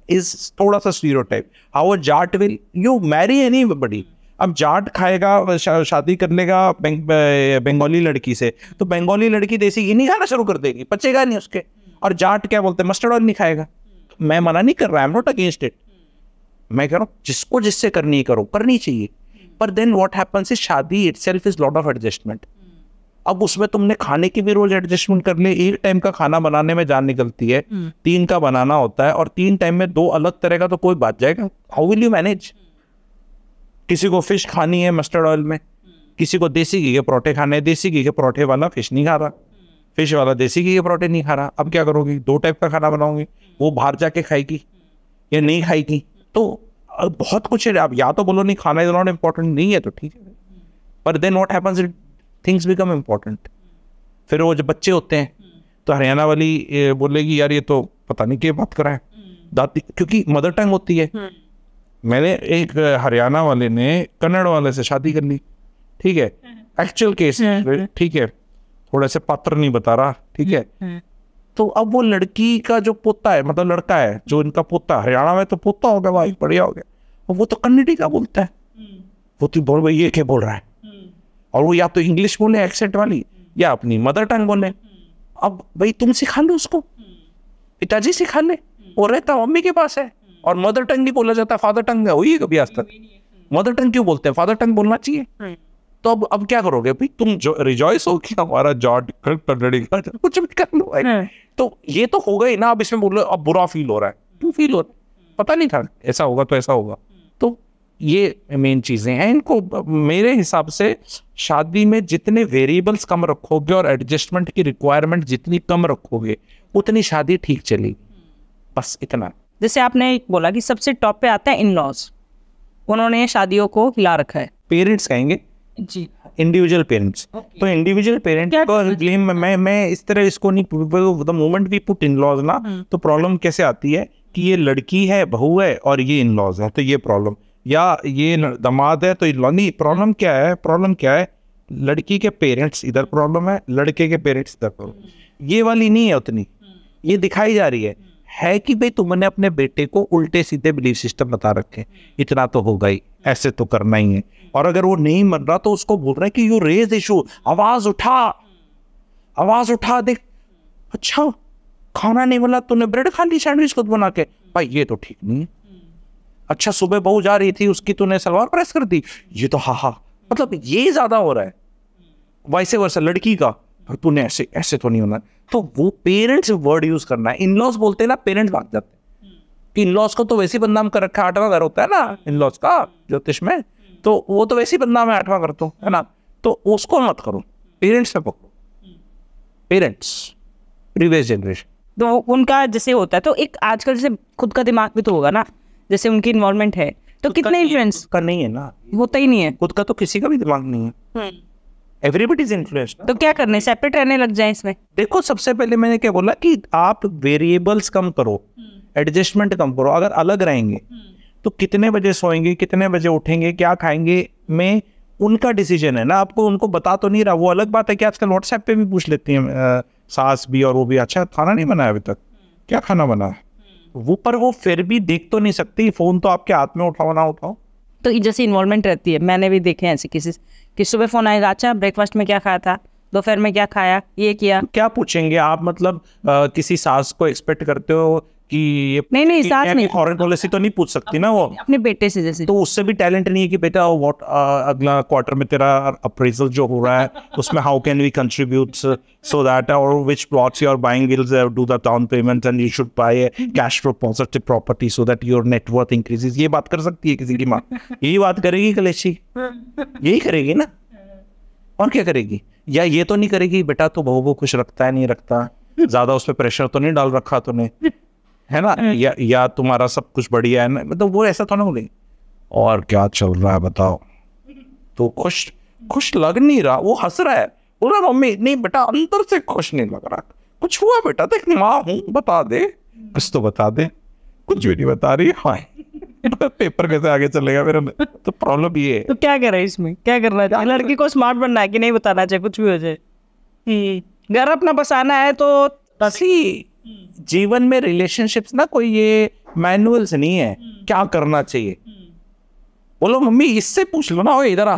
is थोड़ा सा stereotype. How a Jat will, you Mary anybody. अब जाट खाएगा, शादी कर लेगा बंगाली लड़की से, तो बंगाली लड़की देसी घी नहीं खाना शुरू कर देगी, पचेगा नहीं उसके. और जाट क्या बोलते हैं, मस्टर्ड ऑयल नहीं खाएगा. मैं मना नहीं कर रहा, I am not against it. मैं कह रहा हूँ जिसको जिससे करनी करो, करनी चाहिए. पर देन व्हाट हैपेंस इज, शादी itself is lot of adjustment. अब उसमें तुमने खाने की भी रोज एडजस्टमेंट कर ले. एक टाइम का खाना बनाने में जान निकलती है, 3 का बनाना होता है, और 3 टाइम में 2 अलग तरह का तो कोई बात जाएगा. How will you manage? किसी को फिश खानी है मस्टर्ड ऑयल में, किसी को देसी घी के परोठे खाने हैं, देसी घी के परोठे वाला फिश नहीं खा रहा, फिश वाला देसी घी के परोठे नहीं खा रहा. अब क्या करोगी? 2 टाइप का खाना बनाओगे, वो बाहर जाके खाएगी या नहीं खाएगी. तो बहुत कुछ है. आप या तो बोलो नहीं खाना इज नॉट इम्पोर्टेंट, नहीं है तो ठीक है, पर then what happens, things become important. फिर वो जब बच्चे होते हैं तो हरियाणा वाली बोलेगी यार ये तो पता नहीं क्या बात कर रहा है, दादी, क्योंकि मदर टंग होती है. मैंने एक हरियाणा वाले ने कन्नड़ वाले से शादी कर ली, ठीक है, एक्चुअल केस, ठीक है, थोड़ा से पात्र नहीं बता रहा, ठीक है. तो अब वो लड़की का जो पोता है, मतलब लड़का है जो इनका पोता, हरियाणा में तो पोता हो गया, भाई बढ़िया हो गया, और वो तो कन्नड़ी का बोलता है. वो तो बोल भाई ये क्या बोल रहा है, और वो या तो इंग्लिश बोले एक्सेंट वाली, या अपनी मदर टंग बोले. अब भाई तुम सिखा लो उसको, पिताजी सिखा ले, वो रहता मम्मी के पास है, और मदर टंग नहीं बोला जाता, फादर टंग हुई है कभी आज तक? मदर टंग क्यों बोलते हैं? फादर टंग बोलना चाहिए. तो अब क्या करोगे भाई, तुम जो रिजॉइस हो कि हमारा जॉट कन्नड़ी का कुछ भी कर लो भाई. तो ये तो हो गई ना. अब इसमें बोलो अब बुरा फील हो रहा है, क्यों फील हो रहा है? पता नहीं था ऐसा होगा तो ऐसा होगा. तो ये मेन चीजें हैं. इनको मेरे हिसाब से शादी में जितने वेरिएबल्स कम रखोगे और एडजस्टमेंट की रिक्वायरमेंट जितनी कम रखोगे, उतनी शादी ठीक चलेगी. बस इतना. जैसे आपने बोला कि सबसे टॉप पे आता है इन लॉज, उन्होंने शादियों को हिला रखा है. पेरेंट्स कहेंगे जी, इंडिविजुअल पेरेंट्स. तो इंडिविजुअल पेरेंट्स को ब्लेम, मैं इस तरह इसको नहीं. The moment we put in laws ना, तो प्रॉब्लम कैसे आती है कि ये लड़की है, बहू है, और ये इन लॉज है, तो ये प्रॉब्लम, या ये दामाद है तो इन लॉ. नहीं, प्रॉब्लम क्या है? प्रॉब्लम क्या है? लड़की के पेरेंट्स इधर प्रॉब्लम है, लड़के के पेरेंट्स इधर प्रॉब्लम. ये वाली नहीं है उतनी, ये दिखाई जा रही है कि भाई तुमने अपने बेटे को उल्टे सीधे बिलीफ सिस्टम बता रखे, इतना तो होगा ही, ऐसे तो करना ही है. और अगर वो नहीं मान रहा तो उसको बोल रहा है कि यू रेज इशू, आवाज उठा, देख, अच्छा खाना नहीं मिला, तूने ब्रेड खा ली सैंडविच खुद बना के, भाई ये तो ठीक नहीं है. अच्छा सुबह बहू जा रही थी, उसकी तूने सलवार प्रेस कर दी, ये तो हा. मतलब ये ज्यादा हो रहा है. वैसे वर्षा लड़की का, तूने ऐसे तो नहीं होना. तो वो पेरेंट्स वर्ड यूज करना है. इन-लॉज बोलते हैं ना, पेरेंट्स भाग जाते हैं कि इन-लॉज को तो वैसे ही बदनाम कर रखा है. 8वां घर होता है ना इन-लॉज का ज्योतिष में, तो वो तो वैसे ही बदनाम है 8वां घर, तो है ना. तो उसको मत करो, पेरेंट्स से पकड़ो. पेरेंट्स प्रीवियस जनरेशन, तो उनका जैसे होता है, तो एक आजकल जैसे खुद का दिमाग भी तो होगा ना, जैसे उनकी इन्वॉल्वमेंट है, तो कितने इन्फ्लुएंस का नहीं है ना, होता ही नहीं है. खुद का तो किसी का भी दिमाग नहीं है. Everybody is influenced. तो क्या करने, सेपरेट रहने लग जाए इसमें? देखो सबसे पहले मैंने क्या बोला कि आप वेरिएबल्स कम करो, एडजस्टमेंट कम करो. अगर अलग रहेंगे तो कितने बजे सोएंगे, कितने बजे उठेंगे, क्या खाएंगे, में उनका डिसीजन है ना. आपको उनको बता तो नहीं रहा. वो अलग बात है कि आजकल व्हाट्सएप पे भी पूछ लेती हैं सास भी और वो भी, अच्छा खाना नहीं बनाया अभी तक, क्या खाना बना है, वो पर वो फिर भी देख तो नहीं सकती. फोन तो आपके हाथ में उठाओ ना उठाओ. तो जैसे इन्वॉल्वमेंट रहती है, मैंने भी देखे हैं ऐसे केसेस कि सुबह फोन आएगा, अच्छा ब्रेकफास्ट में क्या खाया था, दोपहर में क्या खाया, ये किया। क्या पूछेंगे आप? मतलब किसी सास को एक्सपेक्ट करते हो कि ये नहीं सास नहीं, फॉरेन पॉलिसी तो नहीं पूछ सकती ना वो अपने बेटे से। जैसे तो उससे भी टैलेंट नहीं है कि बेटा व्हाट अगला क्वार्टर में तेरा अप्रेजल जो हो रहा है उसमें how can we contribute so that और which plots you are buying will do the down payment and you should buy a cash flow positive property so that your net worth increases. ये बात कर सकती है किसी की माँ? यही बात करेगी कलेशी? यही करेगी ना, और क्या करेगी? या ये तो नहीं करेगी बेटा तो बहू को खुश रखता है नहीं रखता, ज्यादा उस पर प्रेशर तो नहीं डाल रखा तूने, है ना? या तुम्हारा सब कुछ बढ़िया है ना, मतलब वो ऐसा तो ना बोलेगी। और क्या चल रहा है बताओ? तो खुश लग नहीं रहा, वो हंस रहा है, बोल रहा मम्मी नहीं बेटा अंदर से खुश नहीं लग रहा, कुछ हुआ बेटा? देख माँ हूँ, बता दे कुछ तो बता दे। कुछ भी नहीं बता रही। हाँ पेपर कैसे आगे चलेगा मेरा? तो प्रॉब्लम ये है। तो क्या करे इसमें, क्या करना चाहिए? लड़की को स्मार्ट बनना है कि नहीं बताना चाहिए, कुछ भी हो जाए, घर अपना बसाना है तो जीवन में रिलेशनशिप्स ना कोई ये मैनुअल्स नहीं है क्या करना चाहिए। बोलो मम्मी इससे पूछ लो ना, ओ इधर आ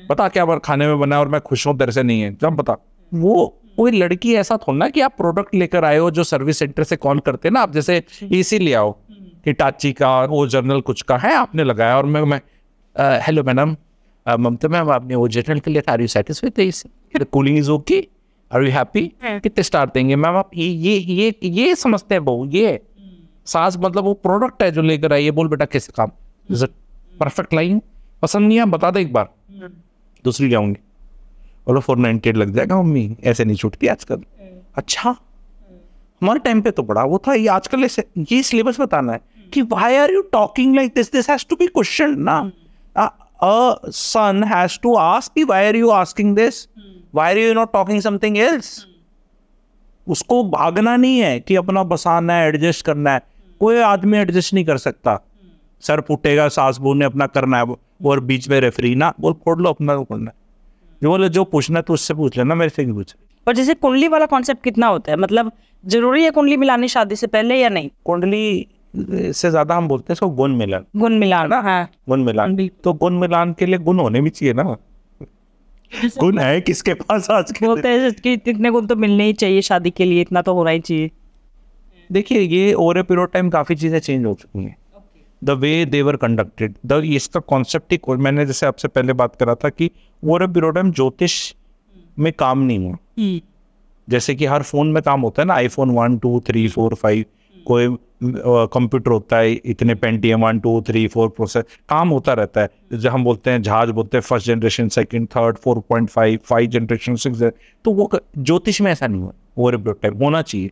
बता क्या बार खाने में बना और मैं खुश हूँ तेरे से नहीं है, जब बता। वो कोई लड़की ऐसा थोड़ा ना कि आप प्रोडक्ट लेकर आए हो जो सर्विस सेंटर से कॉल करते हैं ना, आप जैसे एसी ले आओ हिटाची का वो जर्नल कुछ का है आपने लगाया और मैं हेलो मैडम ममता मैम आपने वो जर्नल के लिए are you satisfied the cooling is okay are you happy, कितने स्टार देंगे मैम आप? ये समझते हैं बहू, ये सास मतलब वो प्रोडक्ट है जो लेकर आई है, बोल बेटा कैसे काम परफेक्ट लाइन पसंद नहीं है बता दे एक बार, दूसरी जाऊंगी बोलो 498 लग जाएगा मम्मी, ऐसे नहीं छूटती आजकल। अच्छा हमारे टाइम पे तो बड़ा वो था, ये आजकल ऐसे ये सिलेबस बताना है कि why are you talking like this has to be question ना। A son has to ask कि why are you asking this, why are you not talking something else. उसको भागना नहीं है कि अपना बसाना है एडजस्ट करना है, कोई आदमी एडजस्ट नहीं कर सकता। सर फूटेगा सास बहू ने अपना करना है और बीच में रेफरी ना बोल फोड़ लो अपना करना है, जो बोले जो पूछना है तो उससे पूछ लेना, मेरे से नहीं पूछ। और जैसे कुंडली वाला कॉन्सेप्ट कितना होता है, मतलब जरूरी है कुंडली मिलानी शादी से पहले या नहीं? कुंडली से ज्यादा हम बोलते हैं इसको गुण मिलान। गुण मिलान, हाँ गुण मिलान। तो गुण मिलान के लिए गुण होने भी चाहिए ना। गुण है किसके पास आज के? बोलते हैं कि इतने गुण तो मिलने ही चाहिए शादी के लिए, इतना तो होना ही चाहिए। देखिए ये ओवर ए पीरियड टाइम काफी चीजें चेंज हो चुकी हैं, the way they were conducted. इसका कॉन्सेप्ट ही मैंने जैसे आपसे पहले बात करा था कि ओवर ए पीरियड टाइम ज्योतिष में काम नहीं हुआ। जैसे कि हर फोन में काम होता है ना, आईफोन 1 2 3 4 5, कोई कंप्यूटर होता है इतने पेंटियम 1 2 3 4 प्रोसेस काम होता रहता है। जैसे हम बोलते हैं जहाज बोलते हैं first generation second third 4.5 5 generation 6, तो वो ज्योतिष में ऐसा नहीं हुआ, ओवर ए पीरियड टाइम होना चाहिए।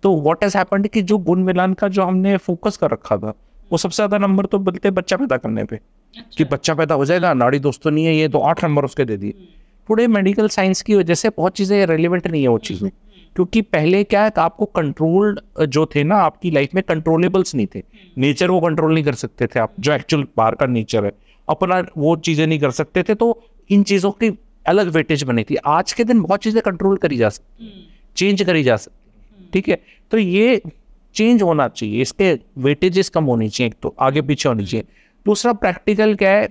तो व्हाट हैज हैपेंड कि जो गुण मिलान का जो हमने फोकस कर रखा था वो सबसे ज्यादा नंबर तो बोलते बच्चा पैदा करने पे। कि बच्चा पैदा हो जाएगा, नाड़ी दोस्त तो नहीं है ये, तो 8 नंबर उसके दे दिए। थोड़े मेडिकल साइंस की वजह से बहुत चीज़ें रेलिवेंट नहीं है वो चीज़ें, क्योंकि पहले क्या है आपको कंट्रोल्ड जो थे ना आपकी लाइफ में कंट्रोलेबल्स नहीं थे। नेचर वो कंट्रोल नहीं कर सकते थे आप, जो एक्चुअल बाहर का नेचर है अपना वो चीज़ें नहीं कर सकते थे, तो इन चीज़ों की अलग वेटेज बनी थी। आज के दिन बहुत चीज़ें कंट्रोल करी जा सकती, चेंज करी जा सकती, ठीक है। तो ये चेंज होना चाहिए, इसके वेटेजेस कम होनी चाहिए, एक तो आगे पीछे होनी चाहिए। दूसरा प्रैक्टिकल क्या है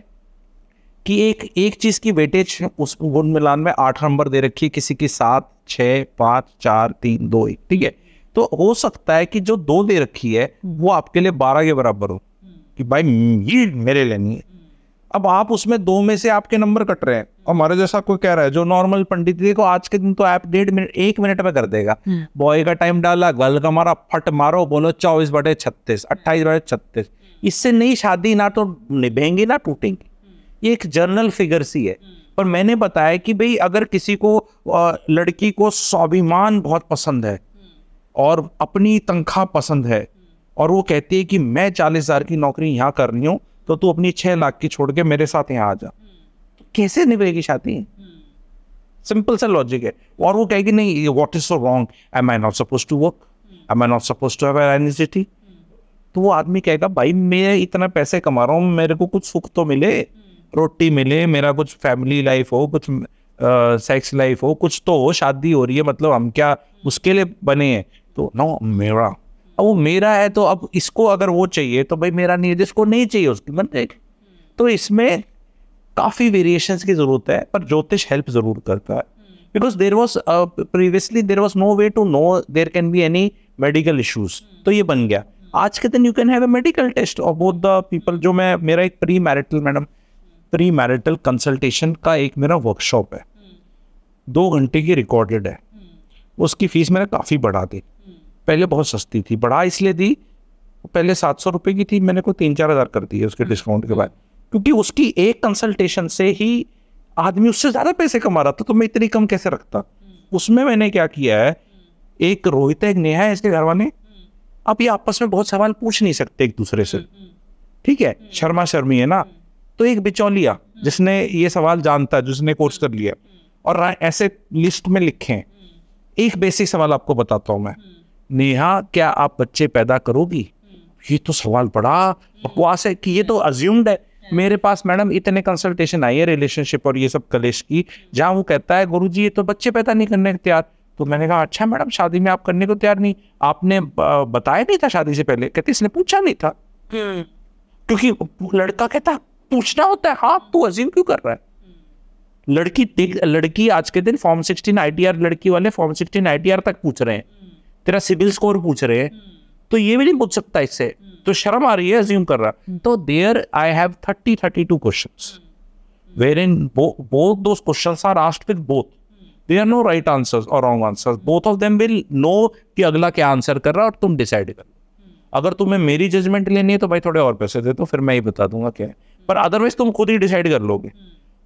कि एक चीज की वेटेज उस गुण मिलान में 8 नंबर दे रखी है, किसी की 7 6 5 4 3 2 1, ठीक है। तो हो सकता है कि जो 2 दे रखी है वो आपके लिए 12 के बराबर हो कि भाई ये मेरे लिए नहीं है। अब आप उसमें 2 में से आपके नंबर कट रहे हैं, और हमारे जैसा कोई कह रहा है जो नॉर्मल पंडित देखो आज के दिन तो ऐप 1.5 मिनट 1 मिनट में कर देगा। बॉय का टाइम डाला, गर्ल का मारा, फट मारो, बोलो 24/36 28/36। इससे नई शादी ना तो निभेंगी ना टूटेंगी, ये एक जर्नल फिगर सी है। पर मैंने बताया कि भाई अगर किसी को लड़की को स्वाभिमान बहुत पसंद है और अपनी तनख्वाह पसंद है और वो कहती है कि मैं 40,000 की नौकरी यहाँ कर रही हूँ तो तू अपनी 6 लाख की छोड़ के मेरे साथ यहाँ आ जा, तो कैसे निभेगी शादी? सिंपल सा लॉजिक है। और वो कहेगी नहीं what is so wrong, am I not suppose to work, am I not suppose to have anxiety. तो वो आदमी कहेगा भाई मैं इतना पैसे कमा रहा हूँ, मेरे को कुछ सुख तो मिले, रोटी मिले, मेरा कुछ फैमिली लाइफ हो, कुछ सेक्स लाइफ हो, कुछ तो हो, शादी हो रही है, मतलब हम क्या उसके लिए बने हैं? तो नो मेरा, अब वो मेरा है तो अब इसको अगर वो चाहिए तो भाई मेरा नहीं है, जिसको नहीं चाहिए उसकी मन देख। तो इसमें काफ़ी वेरिएशंस की ज़रूरत है, पर ज्योतिष हेल्प ज़रूर करता है। because there was previously there was no way to know there can be any medical issues, तो ये बन गया. आज के दिन you can have a medical test of both the people. जो मैं मेरा एक प्री मैरिटल कंसल्टेशन का एक मेरा वर्कशॉप है, 2 घंटे की रिकॉर्डेड है. उसकी फीस मैंने काफ़ी बढ़ा दी. पहले बहुत सस्ती थी, बढ़ा इसलिए दी, पहले 700 रुपये की थी, मैंने को 3-4 हज़ार कर दी है उसके डिस्काउंट के बाद, क्योंकि उसकी एक कंसल्टेशन से ही आदमी उससे ज़्यादा पैसे कमा रहा था, तो मैं इतनी कम कैसे रखता. उसमें मैंने क्या किया है, एक रोहित है, एक नेहा है, इसके घर वाले, अब ये आपस में बहुत सवाल पूछ नहीं सकते एक दूसरे से, ठीक है, शर्मा शर्मी है ना, तो एक बिचौलिया जिसने ये सवाल जानता है, जिसने कोर्स कर लिया, और ऐसे लिस्ट में लिखे. एक बेसिक सवाल आपको बताता हूँ मैं, नेहा क्या आप बच्चे पैदा करोगी? ये तो सवाल बड़ा बकवास है कि ये तो अज्यूम्ड है. मेरे पास मैडम इतने कंसल्टेशन आई है रिलेशनशिप और ये सब कलेश की, जहाँ वो कहता है गुरुजी ये तो बच्चे पैदा नहीं करने को तैयार. तो मैंने कहा अच्छा मैडम शादी में आप करने को तैयार नहीं, आपने बताया नहीं था शादी से पहले? कहते इसने पूछा नहीं था, क्योंकि लड़का कहता पूछना होता है. हाँ तू अज्यूम क्यों कर रहा है? लड़की आज के दिन फॉर्म 16 ITR, लड़की वाले फॉर्म 16 ITR तक पूछ रहे हैं, तेरा सिविल स्कोर पूछ रहे हैं, तो ये भी नहीं पूछ सकता इससे, तो शर्म आ रही है, अज्यूम कर रहा. तो there I have 32 questions wherein both those questions are asked with both. There are no right answers or wrong answers. Both of them will know कि अगला क्या आंसर कर रहा है और तुम डिसाइड कर. अगर तुम्हें मेरी जजमेंट लेनी है तो भाई थोड़े और पैसे दे दो, फिर मैं ही बता दूंगा क्या है, पर अदरवाइज तुम खुद ही डिसाइड कर लोगे.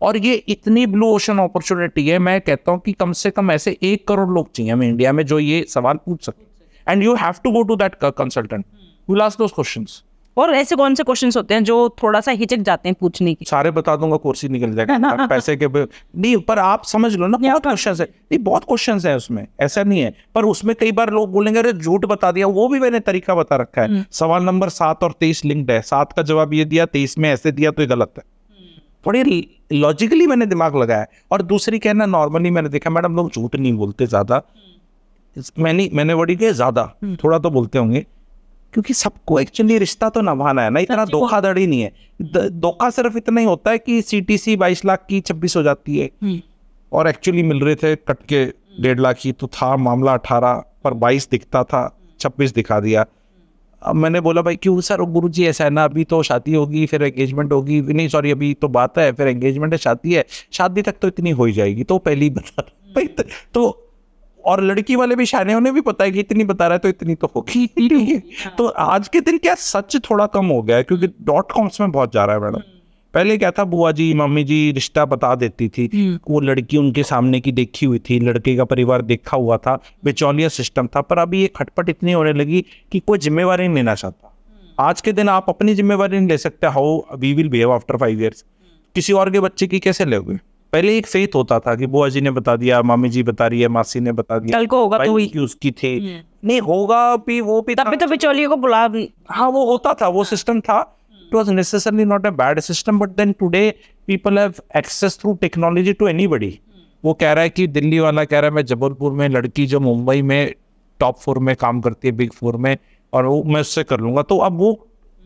और ये इतनी ब्लू ओशन अपॉर्चुनिटी है, मैं कहता हूँ कि कम से कम ऐसे 1 करोड़ लोग चाहिए हमें इंडिया में जो ये सवाल पूछ सके. And you have to go to that consultant who will ask those questions. और ऐसे कौन से क्वेश्चंस होते हैं जो थोड़ा सा हिचक जाते हैं पूछने की? सारे बता दूंगा, कोर्स ही निकल जाएगा पैसे के नहीं, पर आप समझ लो ना, बहुत क्वेश्चंस है. नहीं बहुत क्वेश्चंस है उसमें, ऐसा नहीं है, पर उसमें कई बार लोग बोलेंगे अरे झूठ बता दिया, वो भी मैंने तरीका बता रखा है. सवाल नंबर 7 और 23 लिंक्ड है, 7 का जवाब ये दिया, 23 में ऐसे दिया, तो ये गलत है. थोड़ी लॉजिकली मैंने दिमाग लगाया. और दूसरी कहना, नॉर्मली मैंने देखा मैडम लोग झूठ नहीं बोलते ज्यादा, मैंने वर्ड किया ज्यादा, थोड़ा तो बोलते होंगे, क्योंकि सबको एक्चुअली रिश्ता तो निभाना है ना, इतना धोखाधड़ी नहीं है. धोखा सिर्फ इतना ही होता है कि CTC 22 लाख की 26 हो जाती है, और एक्चुअली मिल रहे थे कट के 1.5 लाख की, तो था मामला 18 पर 22 दिखता था, 26 दिखा दिया. अब मैंने बोला भाई क्यों सर? गुरुजी ऐसा है ना, अभी तो शादी होगी, फिर एंगेजमेंट होगी, नहीं सॉरी अभी तो बात है, फिर एंगेजमेंट है, शादी है, शादी तक तो इतनी हो ही जाएगी, तो पहले ही बता भाई. तो और लड़की वाले भी शाने, उन्हें भी पता है कि इतनी बता रहा है तो इतनी तो होगी. तो आज के दिन क्या सच थोड़ा कम हो गया है, क्योंकि .coms में बहुत जा रहा है मैडम. पहले क्या था, बुआ जी मम्मी जी रिश्ता बता देती थी, वो लड़की उनके सामने की देखी हुई थी, लड़के का परिवार देखा हुआ था, बिचौलिया सिस्टम था. पर अभी ये खटपट इतनी होने लगी कि कोई जिम्मेवारी नहीं लेना चाहता. आज के दिन आप अपनी जिम्मेवारी नहीं ले सकते. How we will behave after 5 years? किसी और के बच्चे की कैसे लोगे? पहले एक फेथ होता था कि बुआ जी ने बता दिया, मामी जी बता रही है, मासी ने बता दिया, कल को होगा तो ही उसकी थी, नहीं होगा भी, वो भी तभी तो बिचौलिए को बुला. हाँ वो होता था, वो सिस्टम था. It was necessarily not a bad system, but then today people have access through technology to anybody. वो कह रहा है कि दिल्ली वाला कह रहा है मैं जबलपुर में, लड़की जो मुंबई में टॉप 4 में काम करती है, बिग 4 में, और वो मैं उससे कर लूंगा. तो अब वो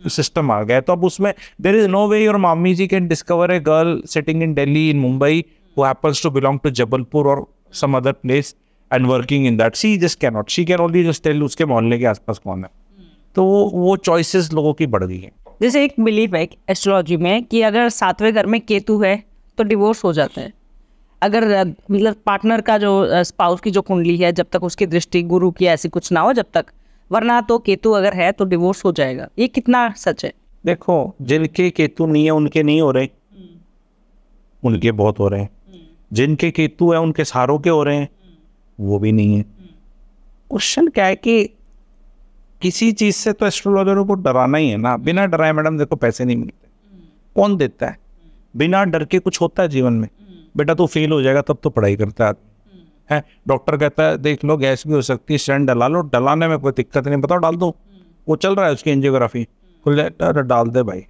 सिस्टम आ गया है, तो अब उसमें there is no way your mami ji can discover a girl sitting in Delhi, in Mumbai, who happens to belong to Jabalpur or some other place and working in that. She just cannot. She can only just tell उसके मोहल्ले के आसपास कौन है. तो वो choices लोगों की बढ़ गई है. जैसे एक बिलीव है एस्ट्रोलॉजी में कि अगर 7वें घर में केतु है तो डिवोर्स हो जाता है. अगर मतलब पार्टनर का जो स्पाउस की जो कुंडली है, जब तक उसकी दृष्टि गुरु की ऐसी कुछ ना हो जब तक, वरना तो केतु अगर है तो डिवोर्स हो जाएगा. ये कितना सच है? देखो जिनके केतु नहीं है उनके नहीं हो रहे, उनके बहुत हो रहे हैं. जिनके केतु है उनके सारों के हो रहे हैं, वो भी नहीं है. क्वेश्चन क्या है कि किसी चीज से तो एस्ट्रोलॉजरों को डराना ही है ना. बिना डराए मैडम देखो पैसे नहीं मिलते. कौन देता है? बिना डर के कुछ होता है जीवन में? बेटा तू फेल हो जाएगा तब तो पढ़ाई करता है. डॉक्टर कहता है देख लो गैस भी हो सकती है, स्टेंट डला लो, डलाने में कोई दिक्कत नहीं, बताओ डाल दो, वो चल रहा है उसकी एंजियोग्राफी, डाल दे भाई.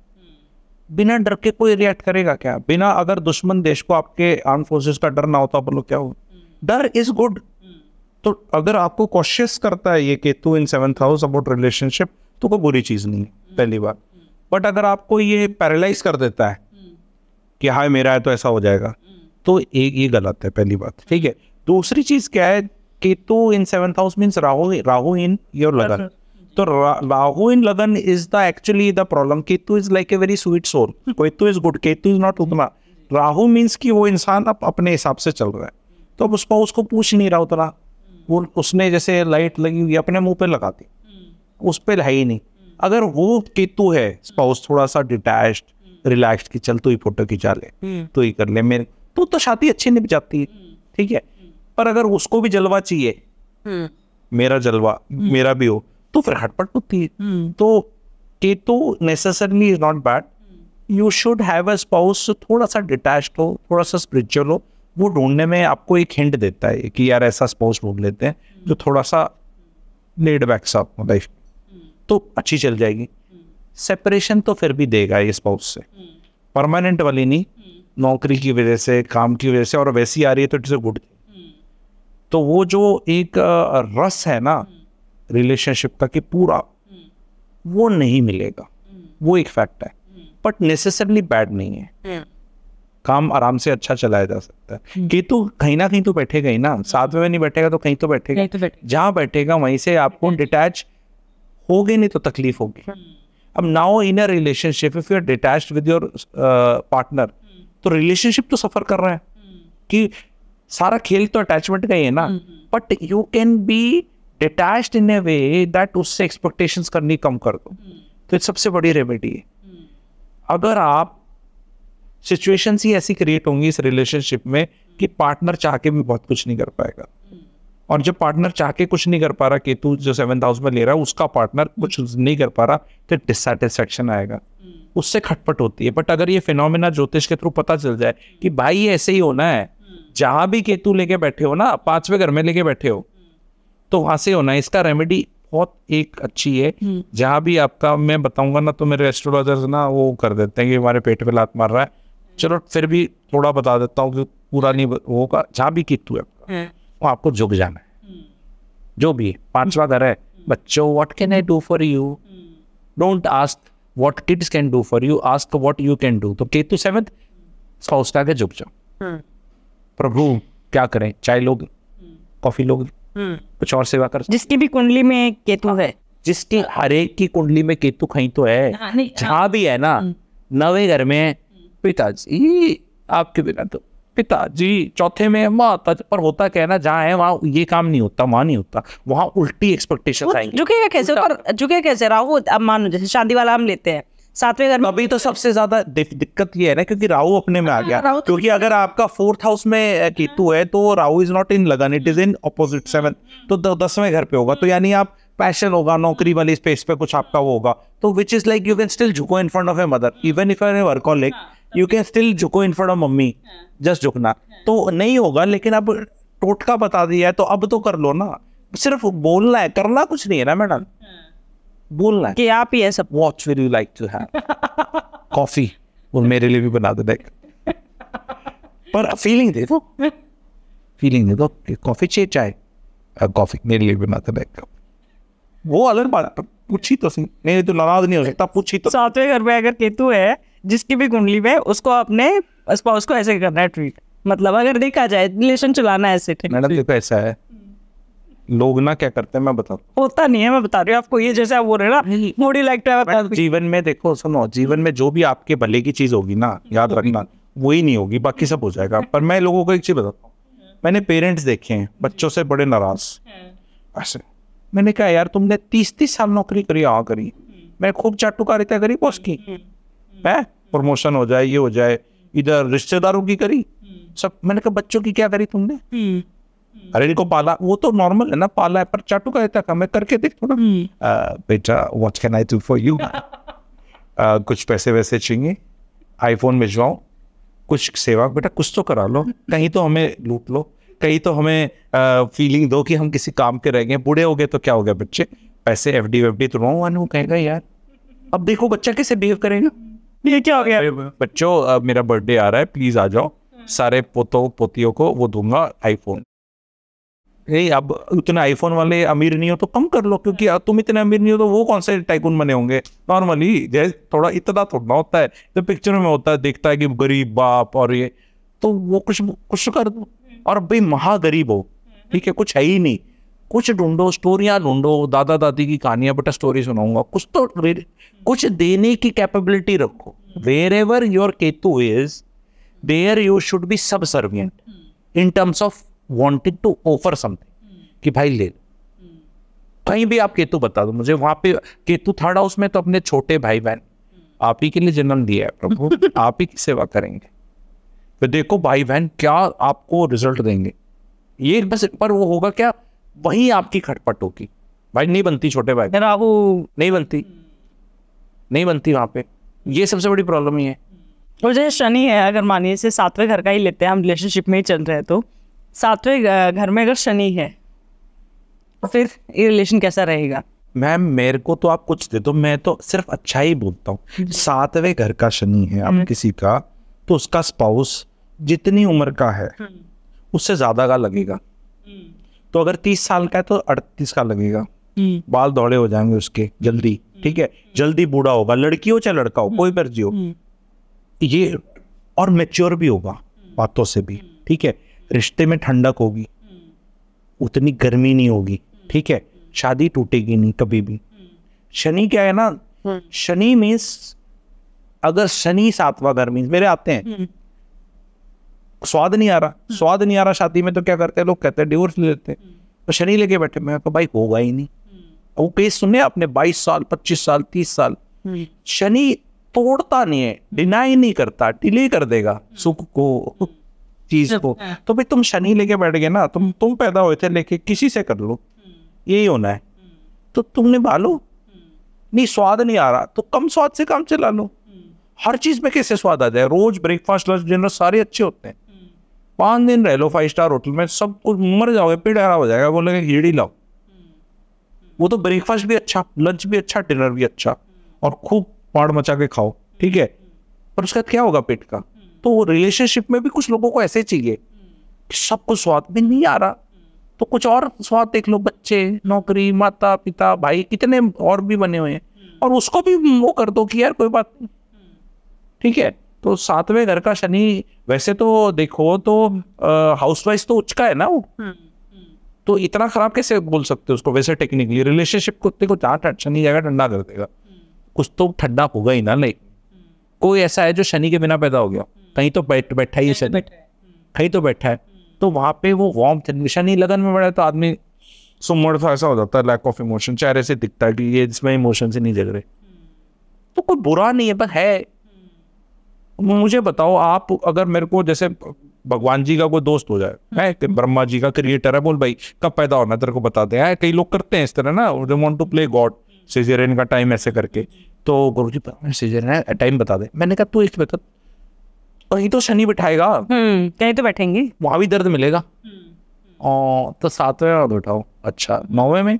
बिना डर के कोई रिएक्ट करेगा क्या? बिना अगर दुश्मन देश को आपके आर्म फोर्सेस का डर ना होता बोलो क्या हो? डर इज गुड. तो अगर आपको कॉशियस करता है ये Ketu in 7th house about relationship, तो कोई बुरी चीज नहीं है, पहली बात. बट अगर आपको ये पैरालाइज कर देता है कि हाँ मेरा है तो ऐसा हो जाएगा, तो एक ये गलत है, पहली बात. ठीक है. दूसरी चीज क्या है, Ketu in 7th house means Rahu in your lagan. तो Rahu in lagan is the actually the problem. Ketu is like a very sweet soul. Ketu is good, Ketu is not उतना. राहु मीन्स कि वो इंसान अब अपने हिसाब से चल रहा है, तो अब उसको उसको पूछ नहीं रहा उतना. वो उसने जैसे लाइट लगी हुई अपने मुंह पे लगा दी, उस पे है ही नहीं. अगर वो केतु है स्पाउस थोड़ा सा डिटैच्ड, रिलैक्स्ड कि चल तू ही फोटो खिंचा ले, तू ही कर ले मेरे, तो शादी अच्छी निभ जाती है. ठीक है. पर अगर उसको भी जलवा चाहिए, मेरा जलवा मेरा भी हो, तो फिर हटपट होती है. तो Ketu necessarily is not bad. You should have a spouse थोड़ा सा डिटैच्ड हो, थोड़ा सा स्पिरिचुअल हो. वो ढूंढने में आपको एक हिंट देता है कि यार ऐसा स्पाउस ढूंढ लेते हैं जो थोड़ा सा लेड बैक सा लाइफ, तो अच्छी चल जाएगी. सेपरेशन तो फिर भी देगा ये स्पाउस से, परमानेंट वाली नहीं. नौकरी की वजह से, काम की वजह से, और वैसी आ रही है तो इट्स गुड. तो वो जो एक रस है ना रिलेशनशिप का कि पूरा, वो नहीं मिलेगा. वो एक फैक्ट है, बट नेसेसरली बैड नहीं है. काम आराम से अच्छा चलाया जा सकता है. केतु कहीं ना कहीं तो बैठेगा ही ना. 7वें में नहीं बैठेगा तो कहीं तो बैठेगा. जहाँ बैठेगा वहीं से आपको डिटैच होगे, नहीं तो तकलीफ होगी. अब now in a relationship if you are detached with your partner, तो रिलेशनशिप तो सफर कर रहा है कि सारा खेल तो अटैचमेंट का ही है ना. But you can be detached in A way that उससे एक्सपेक्टेशंस करनी कम कर दो. तो ये सबसे बड़ी रेमेडी है. अगर आप सिचुएशंस ही ऐसी क्रिएट होंगी इस रिलेशनशिप में कि पार्टनर चाह के भी बहुत कुछ नहीं कर पाएगा, और जब पार्टनर चाह के कुछ नहीं कर पा रहा, केतु जो 7th हाउस में ले रहा है, उसका पार्टनर कुछ नहीं कर पा रहा, तो डिससैटिस्फैक्शन आएगा, उससे खटपट होती है. बट अगर ये फिनोमेना ज्योतिष के थ्रू पता चल जाए कि भाई ये ऐसे ही होना है, जहां भी केतु लेके बैठे हो ना, 5वें घर में लेके बैठे हो, तो वहां से होना है. इसका रेमेडी बहुत एक अच्छी है. जहां भी आपका, मैं बताऊंगा ना तो मेरे एस्ट्रोलॉजर्स ना वो कर देते हैं कि हमारे पेट पे लात मार रहा है. चलो फिर भी थोड़ा बता देता हूँ कि पूरा नहीं होगा. जहां भी केतु है आपका, वो आपको झुक जाना है. जो भी 5वां घर है, बच्चों what can I do for you. Don't ask what kids can do for you, ask what you can do. तो केतु 7th स्पाउस का झुक जाओ. प्रभु क्या करें, चाय लोग, कॉफी लोग, कुछ और सेवा कर. जिसकी भी कुंडली में केतु है, जिसकी हर एक की कुंडली में केतु कहीं तो है. जहां भी है ना, 9वें घर में पिताजी, आपके बिना तो पिताजी, 4थे में माता. पर होता क्या है ना, जहाँ है वहाँ ये काम नहीं होता, वहाँ नहीं होता, वहाँ उल्टी एक्सपेक्टेशन आएंगी. झुकेगा कैसे? पर झुकेगा कैसे? राहु, अब मान लो जैसे शादी वाला हम लेते हैं 7वें घर में, अभी तो सबसे ज्यादा दिक्कत ये है ना, क्योंकि राहु अपने में आ गया. क्योंकि अगर आपका 4th हाउस में केतु है तो राहु इज नॉट इन लगन, it is in opposite 7th. तो 10वें घर पे होगा, तो यानी आप पैशन होगा, नौकरी वाली स्पेस पे कुछ आपका वो होगा. तो which is like you can still झुको in front of a mother, even if you are a workaholic, you can still झुको in front of mummy, just झुकना तो नहीं होगा. लेकिन अब टोटका बता दिया है तो अब तो कर लो ना. सिर्फ बोलना है, करना कुछ नहीं है ना मैडम, बोलना है कि आप ही है सब. What will you like to have, coffee, वो मेरे लिए भी बना दे. पर फीलिंग दे दो, फीलिंग दे दो. कॉफी चाहिए, चाय, कॉफी मेरे लिए बना दे. वो अलग बात, पूछी तो सही, नहीं तो नाराज नहीं हो सकता, पूछी तो. 7वें घर में अगर केतु है, जिसकी भी कुंडली में, उसको अपने स्पाउस को ऐसे करना है ट्रीट. मतलब अगर देखा जाए रिलेशन चलाना है ऐसे. मैडम देखो ऐसा है, लोग ना क्या करते हैं मैं बताऊं, होता नहीं है, मैं बता रही हूँ आपको. ये जैसे आप बोल रहे हैं ना, मोड़ी लाइक जीवन में देखो, सुनो, जीवन में जो भी आपके भले की चीज होगी ना, याद रखना, वही नहीं होगी, बाकी सब हो जाएगा. पर मैं लोगों को एक चीज बताता हूँ, मैंने पेरेंट्स देखे हैं बच्चों से बड़े नाराज ऐसे. मैंने कहा यार तुमने 30 साल नौकरी करी, हाँ करी, मैं खूब चाटुकारिता करी बॉस की, है प्रमोशन हो जाए, ये हो जाए, इधर रिश्तेदारों की करी सब. मैंने कहा बच्चों की क्या करी तुमने? अरे इनको पाला, वो तो नॉर्मल है ना, पाला है, पर चाटुकारिता का मैं करके देख थोड़ा. बेटा what can I do for you, कुछ पैसे वैसे चाहिए, आईफोन भिजवाओ, कुछ सेवा, बेटा कुछ तो करा लो, कहीं तो हमें लूट लो, कहीं तो हमें फीलिंग दो कि हम किसी काम के रह गए. बूढ़े हो गए तो क्या हो गया बच्चे, पैसे एफडी तो नो कहेगा यार. अब देखो बच्चा कैसे बिहेव करेगा, ये क्या हो गया? बच्चों मेरा बर्थडे आ रहा है, प्लीज आ जाओ, सारे पोतों पोतियों को वो दूंगा आईफोन. नहीं, अब उतने आईफोन वाले अमीर नहीं हो तो कम कर लो, क्योंकि तुम इतने अमीर नहीं हो तो वो कौन से टाइकून बने होंगे. नॉर्मली जैसे थोड़ा इतना थोड़ा होता है, तो पिक्चर में होता है, देखता है कि गरीब बाप और ये, तो वो कुछ कर दो. और भाई महागरीब हो, ठीक है, कुछ है ही नहीं, कुछ ढूंढो, स्टोरियां ढूंढो, दादा दादी की कहानियां, बेटा स्टोरी सुनाऊंगा, कुछ तो कुछ देने की कैपेबिलिटी रखो। Wherever your Ketu is there you should be subservient in terms of wanting to offer something, कि भाई ले, कहीं भी आप केतु बता दो मुझे, वहां पे केतु थर्ड हाउस में तो अपने छोटे भाई बहन, आप ही के लिए जन्म दिया है प्रभु, आप ही की सेवा करेंगे, फिर देखो भाई बहन क्या आपको रिजल्ट देंगे। ये बस पर वो होगा क्या, वही आपकी खटपट होगी, भाई नहीं बनती, छोटे भाई राहु नहीं बनती, नहीं बनती वहां पे, ये सबसे बड़ी प्रॉब्लम ही है। और जैसे शनि है, अगर मानिए से 7वें घर का ही लेते हैं हम, रिलेशनशिप में ही चल रहे हैं, तो 7वें घर में अगर शनि है तो फिर ये रिलेशन कैसा रहेगा? मैम मेरे को तो आप कुछ दे दो, मैं तो सिर्फ अच्छा ही बोलता हूँ। 7वें घर का शनि है आप किसी का, तो उसका स्पाउस जितनी उम्र का है उससे ज्यादा का लगेगा। तो अगर 30 साल का है तो 38 का लगेगा, बाल दौड़े हो जाएंगे उसके जल्दी, ठीक है, जल्दी बूढ़ा होगा, लड़की हो चाहे लड़का हो, कोई मर्जी हो, ये और मैच्योर भी होगा बातों से भी, ठीक है, रिश्ते में ठंडक होगी, उतनी गर्मी नहीं होगी, ठीक है, शादी टूटेगी नहीं कभी भी। शनि क्या है ना, शनि मीन्स अगर शनि 7वां घर मीन्स मेरे आते हैं, स्वाद नहीं आ रहा, स्वाद नहीं आ रहा शादी में, तो क्या करते हैं लोग, कहते हैं डिवोर्स ले लेते हैं, तो शनि लेके बैठे, मैं तो भाई होगा ही नहीं। वो केस सुने आपने, 22 साल 25 साल 30 साल, शनि तोड़ता नहीं है, डिनाई नहीं करता, डिले कर देगा सुख को, चीज को। तो भाई तुम शनि लेके बैठ गए ना, तुम पैदा हुए थे लेके, किसी से कर लो, यही होना है, तो तुम निभा लो। नहीं स्वाद नहीं आ रहा तो कम स्वाद से काम चला लो, हर चीज में कैसे स्वाद आ जाए, रोज ब्रेकफास्ट लंच डिनर सारे अच्छे होते हैं, 5 दिन रह लो 5 स्टार होटल में, सब कुछ मर जाओगे, पेट खराब हो जाएगा, बोलेंगे हीड़ी लाओ। वो तो ब्रेकफास्ट भी अच्छा, लंच भी अच्छा, डिनर भी अच्छा, और खूब पाड़ मचा के खाओ, ठीक है, पर उसका क्या होगा पेट का। तो रिलेशनशिप में भी कुछ लोगों को ऐसे चाहिए कि सब कुछ स्वाद में नहीं आ रहा तो कुछ और स्वाद देख लो, बच्चे, नौकरी, माता पिता, भाई, कितने और भी बने हुए हैं, और उसको भी वो कर दो कि यार कोई बात नहीं, ठीक है। तो 7वें घर का शनि वैसे तो देखो तो हाउसवाइफ तो उच्च का है ना वो, तो इतना खराब कैसे बोल सकते हो उसको। वैसे टेक्निकली रिलेशनशिप को देखो, जहाँ शनि जाएगा ठंडा कर देगा, कुछ तो ठंडा होगा ही ना। लाइक कोई ऐसा है जो शनि के बिना पैदा हो गया, कहीं तो बैठा ही है शनि, कहीं तो बैठा है, तो वहां पे वो वार्म, शनि लगन में बढ़ा तो आदमी सुमड़ सा ऐसा हो जाता है, लैक ऑफ इमोशन, चेहरे से दिखता है कि ये इसमें इमोशन से नहीं जग रहे। तो कोई बुरा नहीं है, पर है। मुझे बताओ आप, अगर मेरे को जैसे भगवान जी का कोई दोस्त हो जाए, है ब्रह्मा जी का क्रिएटर है, बोल भाई कब पैदा होना तेरे को बता दे, है कई लोग करते हैं इस तरह ना, they want to play god, caesarean का टाइम ऐसे करके, तो गुरुजी सिजेरियन है टाइम बता दे। मैंने कहा तू एक बता, कहीं तो शनि बिठाएगा, कहीं तो बैठेंगे, वहां भी दर्द मिलेगा। तो 7वें बैठाओ, अच्छा 9वें में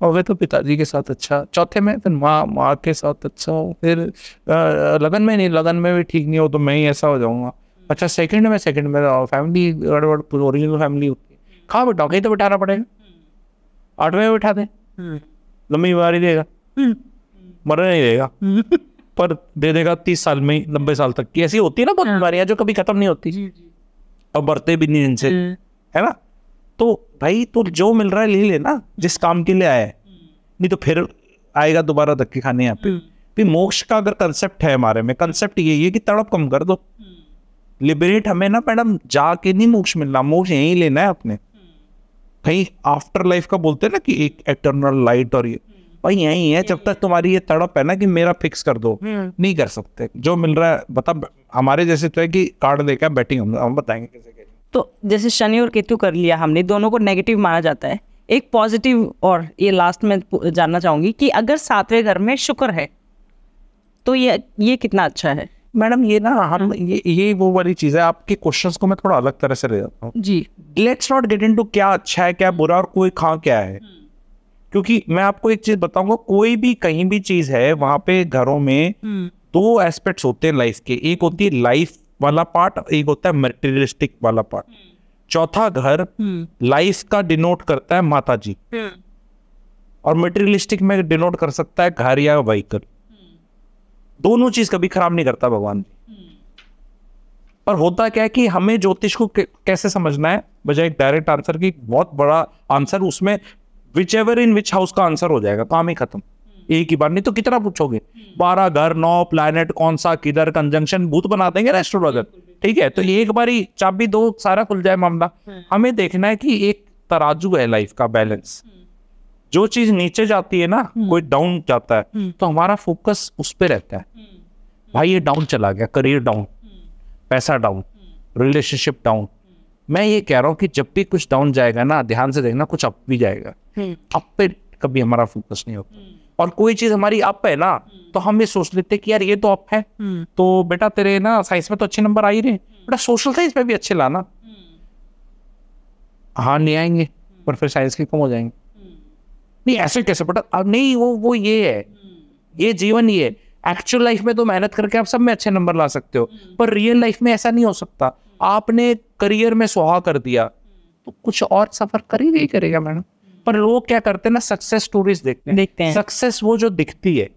और तो पिताजी के साथ अच्छा, चौथे में फिर माँ के साथ अच्छा, फिर लगन में नहीं, लगन में भी ठीक नहीं हो तो मैं ही ऐसा हो जाऊंगा। अच्छा सेकंड में फैमिली गड़बड़, ओरिजिनल फैमिली होती है, कहाँ बैठाओ, कहीं तो बैठाना पड़ेगा। 8वें में बैठा दे, लंबी बीमारी देगा, मरने नहीं देगा, पर दे देगा 30 साल में, 90 साल तक की। ऐसी होती है ना बहुत बीमारियां जो कभी खत्म नहीं होती और बढ़ते भी नहीं इनसे, है ना। तो भाई तो जो मिल रहा है ले लेना, जिस काम के लिए आया है, नहीं तो फिर आएगा दोबारा धक्के खाने यहाँ पे। भी मोक्ष का अगर कंसेप्ट है हमारे में, कंसेप्ट यही है कि तड़प कम कर दो, लिबरेट हमें ना मैडम, जाके नहीं मोक्ष मिलना, मोक्ष यहीं लेना है अपने। कहीं आफ्टर लाइफ का बोलते हैं ना कि एक एटर्नल लाइट, और ये भाई यही है। जब तक तुम्हारी ये तड़प है ना कि मेरा फिक्स कर दो, नहीं कर सकते। जो मिल रहा है बता, हमारे जैसे तो है कि कार्ड देकर बैटिंग हम बताएंगे कैसे। तो जैसे शनि और केतु कर लिया हमने, दोनों को नेगेटिव माना जाता है, एक पॉजिटिव, और ये लास्ट में जानना चाहूंगी कि अगर 7वें घर में शुक्र है तो ये कितना अच्छा है? मैडम ये ना हम ये वो वाली चीज है, आपके क्वेश्चंस को मैं थोड़ा अलग तरह से ले जाता हूँ जी। लेट्स नॉट गेट इनटू क्या अच्छा है क्या बुरा और कोई कहाँ क्या है, क्योंकि मैं आपको एक चीज बताऊंगा, कोई भी कहीं भी चीज है वहां पे घरों में 2 एस्पेक्ट्स होते हैं लाइफ के, एक होती है लाइफ वाला पार्ट, एक होता है मटेरियलिस्टिक वाला पार्ट। चौथा घर लाइफ का डिनोट करता है माता जी, और मटेरियलिस्टिक में डिनोट कर सकता है घर या व्हीकल। दोनों चीज कभी खराब नहीं करता भगवान जी। पर होता क्या है कि हमें ज्योतिष को कैसे समझना है, बजाय एक डायरेक्ट आंसर की बहुत बड़ा आंसर उसमें which ever in which house का आंसर हो जाएगा, काम ही खत्म एक ही बार। नहीं तो कितना पूछोगे, 12 घर 9 प्लैनेट कौन सा किधर कंजंक्शन भूत बना देंगे एस्ट्रोलॉजर, ठीक है। तो एक बार ही चाबी दो सारा खुल जाए मामला। हमें देखना है कि एक तराजू है लाइफ का बैलेंस, जो चीज नीचे जाती है ना, कोई डाउन जाता है तो हमारा फोकस उस पर रहता है, भाई ये डाउन चला गया, करियर डाउन, पैसा डाउन, रिलेशनशिप डाउन। मैं ये कह रहा हूँ कि जब भी कुछ डाउन जाएगा ना, ध्यान से देखना कुछ अप भी जाएगा, अप पे कभी हमारा फोकस नहीं होता। और कोई चीज हमारी अप है ना तो हम ये सोच लेते कि यार ये तो अप है, तो बेटा तेरे ना साइंस में तो अच्छे नंबर आ ही रहे, बेटा सोशल साइंस में भी अच्छे लाना। हाँ नहीं आएंगे, पर फिर साइंस के कम हो जाएंगे। नहीं ऐसे कैसे बेटा, अब नहीं वो ये है, ये जीवन ये है। एक्चुअल लाइफ में तो मेहनत करके आप सब में अच्छे नंबर ला सकते हो, पर रियल लाइफ में ऐसा नहीं हो सकता। आपने करियर में सुहा कर दिया तो कुछ और सफर कर ही नहीं करेगा मैडम। पर लोग क्या करते हैं ना, सक्सेस स्टोरीज देखते हैं। सक्सेस वो जो दिखती है,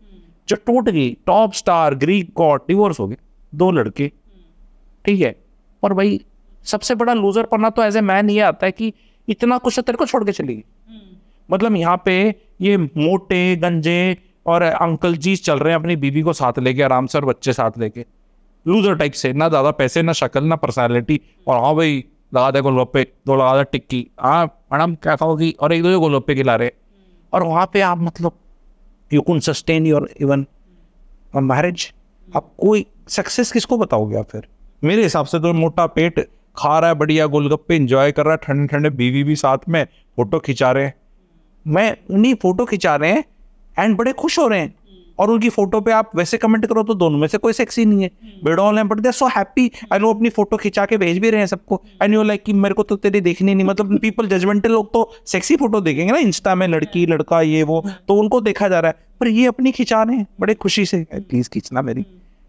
जो टूट गई, top star, Greek God, divorce हो गए 2 लड़के, ठीक है। और भाई सबसे बड़ा लूजर पन्ना तो एज ए मैन ये आता है कि इतना कुछ तेरे को छोड़ के चली गई। मतलब यहाँ पे ये मोटे गंजे और अंकल जी चल रहे हैं अपनी बीवी को साथ लेके आराम से और बच्चे साथ लेके, लूजर टाइप से, ना ज्यादा पैसे ना शक्ल ना पर्सनालिटी। और हाँ भाई लगा दे गोलगप्पे, 2 लगा दे टिक्की, हाँ मैडम क्या खाओगी, और 1-2 गोलगप्पे खिला रहे। और वहाँ पे आप मतलब you can sustain your even marriage. आप कोई सक्सेस किसको बताओगे आप फिर? मेरे हिसाब से तो मोटा पेट खा रहा है, बढ़िया गोलगप्पे एंजॉय कर रहा है, ठंडे ठंडे बीवी भी साथ में, फोटो खिंचा रहे हैं। मैं उन्हीं फोटो खिंचा रहे हैं एंड बड़े खुश हो रहे हैं। और उनकी फोटो पे आप वैसे कमेंट करो तो दोनों में से कोई सेक्सी नहीं है, बेडॉल हैं, but they are so happy and वो अपनी फोटो खिंचा के भेज भी रहे हैं सबको। एंड यू लाइक कि मेरे को तो तेरी देखनी नहीं, मतलब पीपल जजमेंटल लोग तो सेक्सी फोटो देखेंगे ना इंस्टा में, लड़की लड़का ये वो, तो उनको देखा जा रहा है, पर ये अपनी खिंचा रहे हैं बड़े खुशी से, प्लीज खींचना मेरी।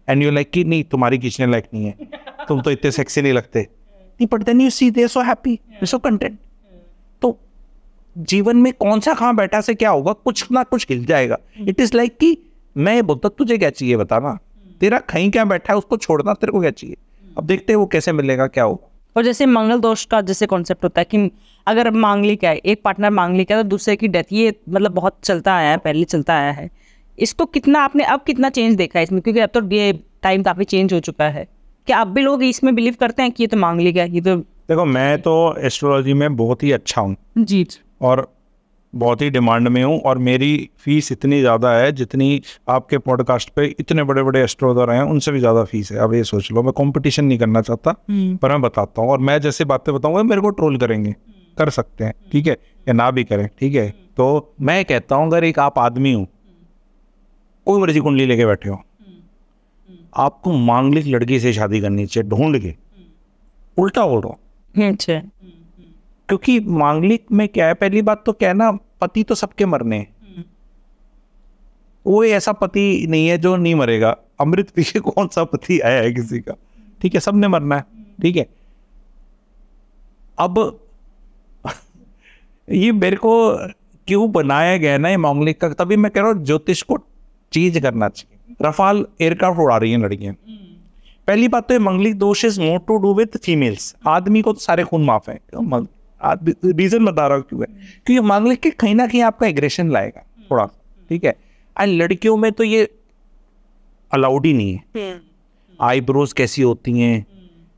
एंड यू लाइक कि नहीं तुम्हारी खींचने लायक नहीं है, तुम तो इतने सेक्सी नहीं लगते। नहीं, but then you see they are so happy, they are so content. तो जीवन में कौन सा कहाँ बैठा से क्या होगा, कुछ ना कुछ खिल जाएगा। इट इज लाइक कि मैं ये बोलता तुझे क्या चाहिए बताना, तेरा कहीं क्या बैठा है उसको छोड़ना, तेरे को क्या चाहिए, अब देखते हैं वो कैसे मिलेगा क्या होगा। और जैसे मंगल दोष का जैसे कॉन्सेप्ट होता है कि अगर मांगलिक है, एक पार्टनर मांगलिक है तो दूसरे की डेथ, ये मतलब बहुत चलता आया है, पहले चलता आया है। इसको कितना आपने अब कितना चेंज देखा है इसमें, क्योंकि अब तो ये टाइम काफी चेंज हो चुका है, क्या अब भी लोग इसमें बिलीव करते हैं कि ये तो मांगलिक है? ये तो देखो मैं तो एस्ट्रोलॉजी में बहुत ही अच्छा हूँ जी, और बहुत ही डिमांड में हूँ, और मेरी फीस इतनी ज़्यादा है जितनी आपके पॉडकास्ट पे इतने बड़े बड़े एस्ट्रोलॉजर हैं उनसे भी ज़्यादा फीस है। अब ये सोच लो, मैं कंपटीशन नहीं करना चाहता, पर मैं बताता हूँ, और मैं जैसे बातें बताऊँगा मेरे को ट्रोल करेंगे, कर सकते हैं, ठीक है, या ना भी करें, ठीक है। तो मैं कहता हूँ अगर एक आप आदमी हो, कोई मर्जी कुंडली लेके बैठे हो, आपको मांगलिक लड़की से शादी करनी चाहिए ढूंढ के। उल्टा बोल रहा हूँ, अच्छा, क्योंकि मांगलिक में क्या है, पहली बात तो क्या है ना, पति तो सबके मरने हैं, वो ऐसा पति नहीं है जो नहीं मरेगा। अमृत पी के कौन सा पति आया है किसी का, ठीक है, सबने मरना है, ठीक है। अब ये मेरे को क्यों बनाया गया ना ये मांगलिक का, तभी मैं कह रहा हूँ ज्योतिष को चेंज करना चाहिए। रफाल एयरक्राफ्ट उड़ा रही हैं लड़कियां, पहली बात तो ये manglik dosh is more to do with females. आदमी को तो सारे खून माफ है, रीजन बता रहा हूँ क्यों है, क्योंकि मांगलिक के कहीं ना कहीं आपका एग्रेशन लाएगा थोड़ा, ठीक है। एंड लड़कियों में तो ये अलाउड ही नहीं है। आईब्रोज कैसी होती हैं,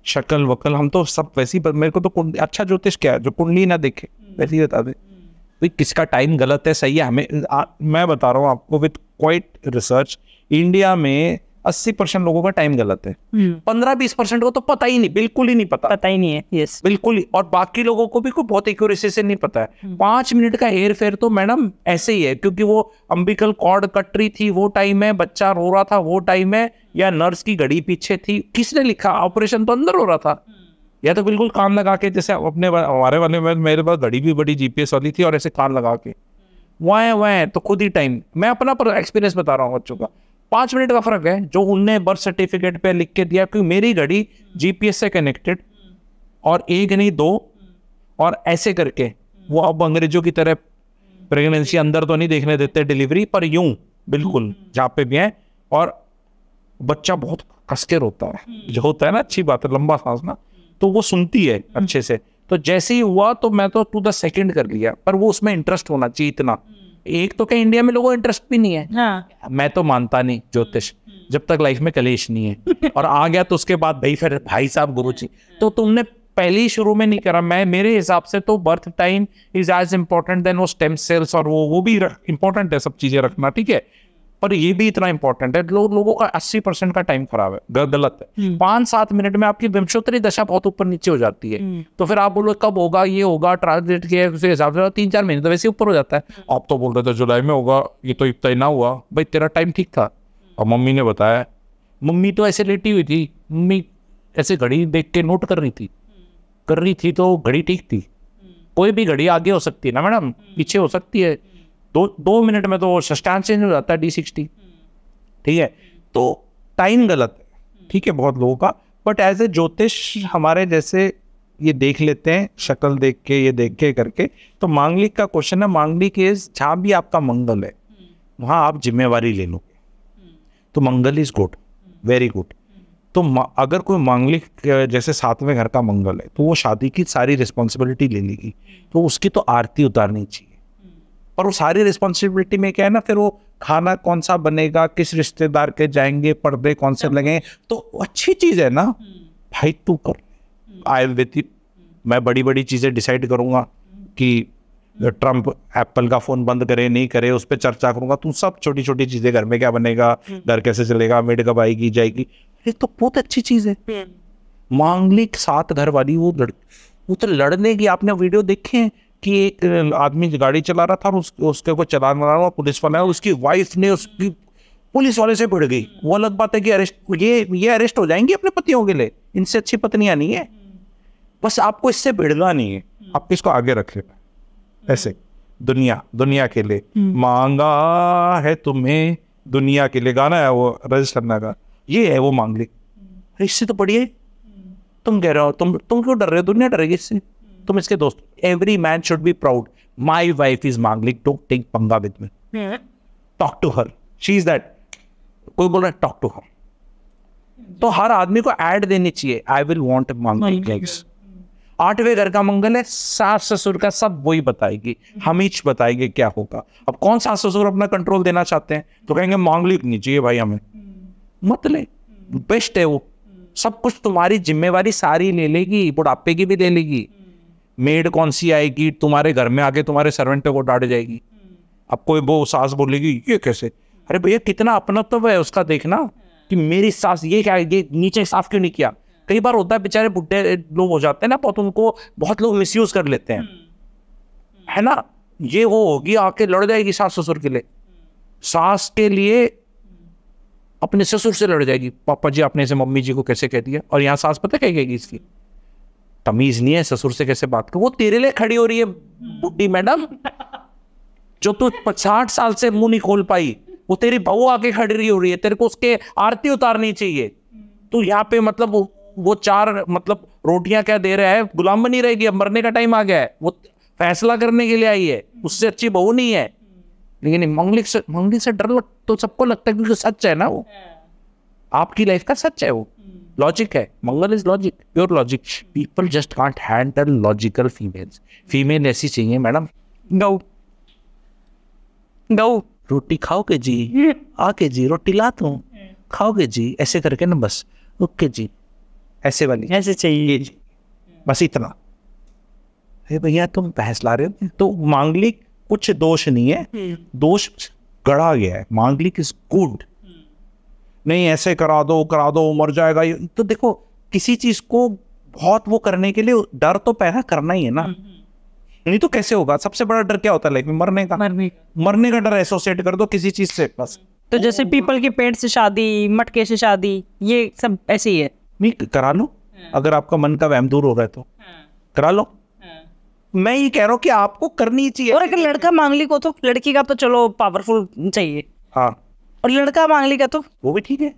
शक्ल वकल, हम तो सब वैसी, मेरे को तो अच्छा ज्योतिष क्या है जो कुंडली ना देखे वैसे ही बता दे भाई किसका टाइम गलत है सही है। हमें मैं बता रहा हूँ आपको विद क्वाइट रिसर्च, इंडिया में 80% लोगों का टाइम गलत है, 15-20% को तो पता ही नहीं, बिल्कुल ही नहीं पता ही नहीं है, यस बिल्कुल ही। और बाकी लोगों को भी कोई बहुत एक्यूरेसी से नहीं पता है। 5 मिनट का हेर फेर तो मैडम ऐसे ही है, क्योंकि वो अम्बिकल कॉर्ड कट रही थी वो टाइम है, बच्चा रो रहा था वो टाइम है, या नर्स की घड़ी पीछे थी, किसने लिखा, ऑपरेशन तो अंदर हो रहा था, या तो बिल्कुल कान लगा के, जैसे अपने हमारे वाले में मेरे पास घड़ी भी बड़ी जीपीएस वाली थी, और ऐसे कान लगा के वह तो खुद ही टाइम। मैं अपना एक्सपीरियंस बता रहा हूँ बच्चों का, 5 मिनट का फर्क है जो उनने बर्थ सर्टिफिकेट पे लिख के दिया, क्योंकि मेरी घड़ी जीपीएस से कनेक्टेड, और 1 नहीं 2, और ऐसे करके वो अब अंग्रेजों की तरह प्रेगनेंसी अंदर तो नहीं देखने देते डिलीवरी, पर यूं बिल्कुल जहाँ पे भी है। और बच्चा बहुत कस के रोता है, जो होता है ना, अच्छी बात है, लंबा सांस ना, तो वो सुनती है अच्छे से। तो जैसे ही हुआ तो मैं तो टू द सेकंड कर लिया, पर वो उसमें इंटरेस्ट होना चाहिए इतना। एक तो क्या इंडिया में लोगों को इंटरेस्ट भी नहीं है। हाँ। मैं तो मानता नहीं ज्योतिष, जब तक लाइफ में कलेश नहीं है, और आ गया तो उसके बाद भाई फिर भाई साहब गुरुजी। तो तुमने पहले ही शुरू में नहीं करा। मैं मेरे हिसाब से तो birth time is as important than वो स्टेम सेल्स, और वो भी इम्पोर्टेंट है, सब चीजें रखना, ठीक है, पर ये भी इतना इंपॉर्टेंट है। लोगों का 80% का टाइम खराब है, गलत है। 5-7 मिनट में आपकी विंशोत्तरी दशा बहुत ऊपर नीचे हो जाती है। तो फिर आप बोलो कब होगा, ये होगा, ट्रांसलेट किया उस हिसाब से 3-4 महीने तो वैसे ऊपर हो जाता है। आप तो बोल रहे थे जुलाई में होगा, ये तो इतना ही ना हुआ। भाई तेरा टाइम ठीक था, और मम्मी ने बताया। मम्मी तो ऐसे लेटी हुई थी, मम्मी ऐसे घड़ी देख के नोट कर रही थी तो घड़ी ठीक थी। कोई भी घड़ी आगे हो सकती है ना मैडम, पीछे हो सकती है। 2 मिनट में तो सस्टांस चेंज हो जाता है, D60, ठीक है। तो टाइम गलत है, ठीक है, बहुत लोगों का। बट एज ए ज्योतिष हमारे जैसे ये देख लेते हैं, शक्ल देख के, ये देख के करके। तो मांगलिक का क्वेश्चन है, मांगलिक इज जहाँ भी आपका मंगल है वहाँ आप जिम्मेवारी ले लोगे, तो मंगल इज गुड, वेरी गुड। तो अगर कोई मांगलिक जैसे 7वें घर का मंगल है, तो वो शादी की सारी रिस्पॉन्सिबिलिटी ले लेगी, तो उसकी तो आरती उतारनी चाहिए। और वो सारी रिस्पॉन्सिबिलिटी में क्या है ना, फिर वो खाना कौन सा बनेगा, किस रिश्तेदार के जाएंगे, पर्दे कौन से लगेंगे, तो अच्छी चीज है ना भाई, तू कर। आई विल विद यू, मैं बड़ी बड़ी चीजें डिसाइड करूंगा कि ट्रम्प एप्पल का फोन बंद करे नहीं करे, उस पर चर्चा करूंगा। तू सब छोटी छोटी चीजें, घर में क्या बनेगा, घर कैसे चलेगा, मेड कब आएगी जाएगी, ये तो बहुत अच्छी चीज है। मांगलिक 7 घर वाली वो तो लड़ने की, आपने वीडियो देखे हैं कि एक आदमी गाड़ी चला रहा था और उसके को चलान मारा हुआ पुलिस वाला, उसकी वाइफ ने उसकी पुलिस वाले से भिड़ गई। वो अलग बात है कि अरेस्ट, ये अरेस्ट हो जाएंगी अपने पतियों के लिए, इनसे अच्छी पत्नियां नहीं है। बस आपको इससे भिड़ना नहीं है, आप इसको आगे रख लेना। ऐसे दुनिया के लिए मांगा है तुम्हें, दुनिया के लिए गाना है वो रजिश खन्ना का, ये है वो मांगलिक। इससे तो बढ़िया है। तुम कह रहे हो तुम क्यों डर रहे हो, दुनिया डरेगी इससे, तुम इसके दोस्त। Every man should be proud, my wife is manglik, don't take panga with me, talk to her, she is that. कोई बोल रहा है टॉक टू हर, तो हर आदमी को ऐड देनी चाहिए, आई विल वांट मांगलिक। 8वें घर का मंगल है, सास ससुर का सब वही बताएगी, हम ही बताएंगे क्या होगा। अब कौन सास ससुर अपना कंट्रोल देना चाहते हैं, तो कहेंगे मांगलिक नहीं चाहिए भाई हमें, मत ले, बेस्ट है वो, सब कुछ तुम्हारी जिम्मेवारी सारी ले लेगी, बुढ़ापे की भी ले लेगी। मेड कौन सी आएगी तुम्हारे घर में आके तुम्हारे सर्वेंट को डांट जाएगी। अब कोई वो सास बोलेगी ये कैसे, अरे भैया कितना अपनत्व है उसका, देखना कि मेरी सास ये क्या, ये नीचे साफ क्यों नहीं किया। कई बार होता है बेचारे बुढ़े लोग हो जाते हैं ना, बहुत उनको बहुत लोग मिसयूज कर लेते हैं, है ना। ये वो होगी आके लड़ जाएगी सास ससुर के लिए, सास के लिए अपने ससुर से लड़ जाएगी, पापा जी आपने इसे मम्मी जी को कैसे कह दिया। और यहाँ सास पता क्या कहेगी, इसकी तमीज नहीं है, ससुर से कैसे बात करो। वो तेरे लिए खड़ी हो रही है बुढ़ी मैडम, जो तू 60 साल से मुंह नहीं खोल पाई, वो तेरी बहू आके खड़ी हो रही है, तेरे को उसके आरती उतारनी चाहिए। तू यहाँ पे मतलब वो 4 मतलब रोटियां क्या दे रहा है, गुलाम बनी रहेगी, अब मरने का टाइम आ गया है, वो फैसला करने के लिए आई है, उससे अच्छी बहू नहीं है। लेकिन मंगलिक से डर तो सबको लगता है, क्योंकि सच है ना, वो आपकी लाइफ का सच है, वो लॉजिक है। Mangal is logic, pure logic. People just can't handle logical females. Female ऐसी चाहिए मैडम, गौ रोटी खाओगे जी, आके जी रोटी लाता हूँ, खाओगे जी, ऐसे करके ना, बस ओके जी, ऐसे वाली ऐसे चाहिए जी, बस इतना। अरे भैया तुम बहस ला रहे हो। तो मांगलिक कुछ दोष नहीं है, दोष गढ़ा गया है। मांगलिक इज गुड, नहीं ऐसे करा दो मर जाएगा। तो देखो किसी चीज को बहुत वो करने के लिए डर तो पैदा करना ही है ना, नहीं तो कैसे होगा। सबसे बड़ा डर क्या होता है लाइफ में, मरने का डर एसोसिएट कर दो किसी चीज से बस। तो जैसे पीपल के पेड़ से शादी, मटके से शादी, ये सब ऐसे ही है। नहीं करा लो, अगर आपका मन का वहम दूर हो रहा है तो करा लो। मैं ये कह रहा हूँ कि आपको करनी चाहिए। और अगर लड़का मांगलिक हो तो, लड़की का तो चलो पावरफुल चाहिए, हाँ, और लड़का मांगलिक है तो वो भी ठीक है।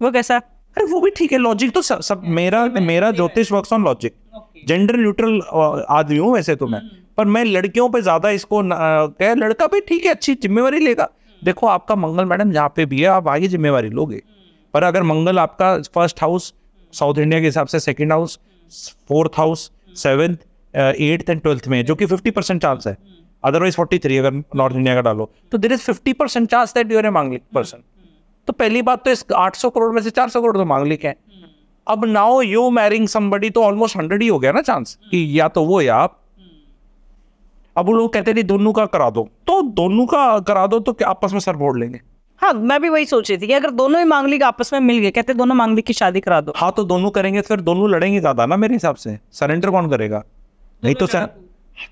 वो कैसा, अरे वो भी ठीक है, लॉजिक तो सब मेरा ज्योतिष works on logic. Gender neutral आदमी हूँ वैसे तो मैं, पर मैं लड़कियों पे ज्यादा इसको कह, लड़का भी ठीक है, अच्छी जिम्मेवारी लेगा। देखो आपका मंगल मैडम जहाँ पे भी है, आप आगे जिम्मेवारी लोगे, पर अगर मंगल आपका फर्स्ट हाउस साउथ इंडिया के हिसाब से, second house, fourth house, 7th, 8th and 12th में, जो कि 50% चांस है, अदरवाइज 43 अगर नॉर्थ इंडिया का डालो, तो there is 50% chance that you are a Manglik person. तो पहली बात तो इस 800 करोड़ में से 400 करोड़ तो मांगलिक है। अब नाउ यू मैरिंग समबडी, तो ऑलमोस्ट 100 ही हो गया ना चांस कि या तो वो या आप। अब वो लोग कहते नहीं दोनों का करा दो, तो दोनों का करा दो तो क्या आपस में सर फोड़ लेंगे? हाँ, मैं भी वही सोच रही थी कि अगर दोनों ही मांगलिक आपस में मिल गए, कहते दोनों मांगलिक की शादी करा दो। हाँ, तो दोनों करेंगे तो फिर दोनों लड़ेंगे ज्यादा ना मेरे हिसाब से। सरेंडर कौन करेगा? नहीं तो सर,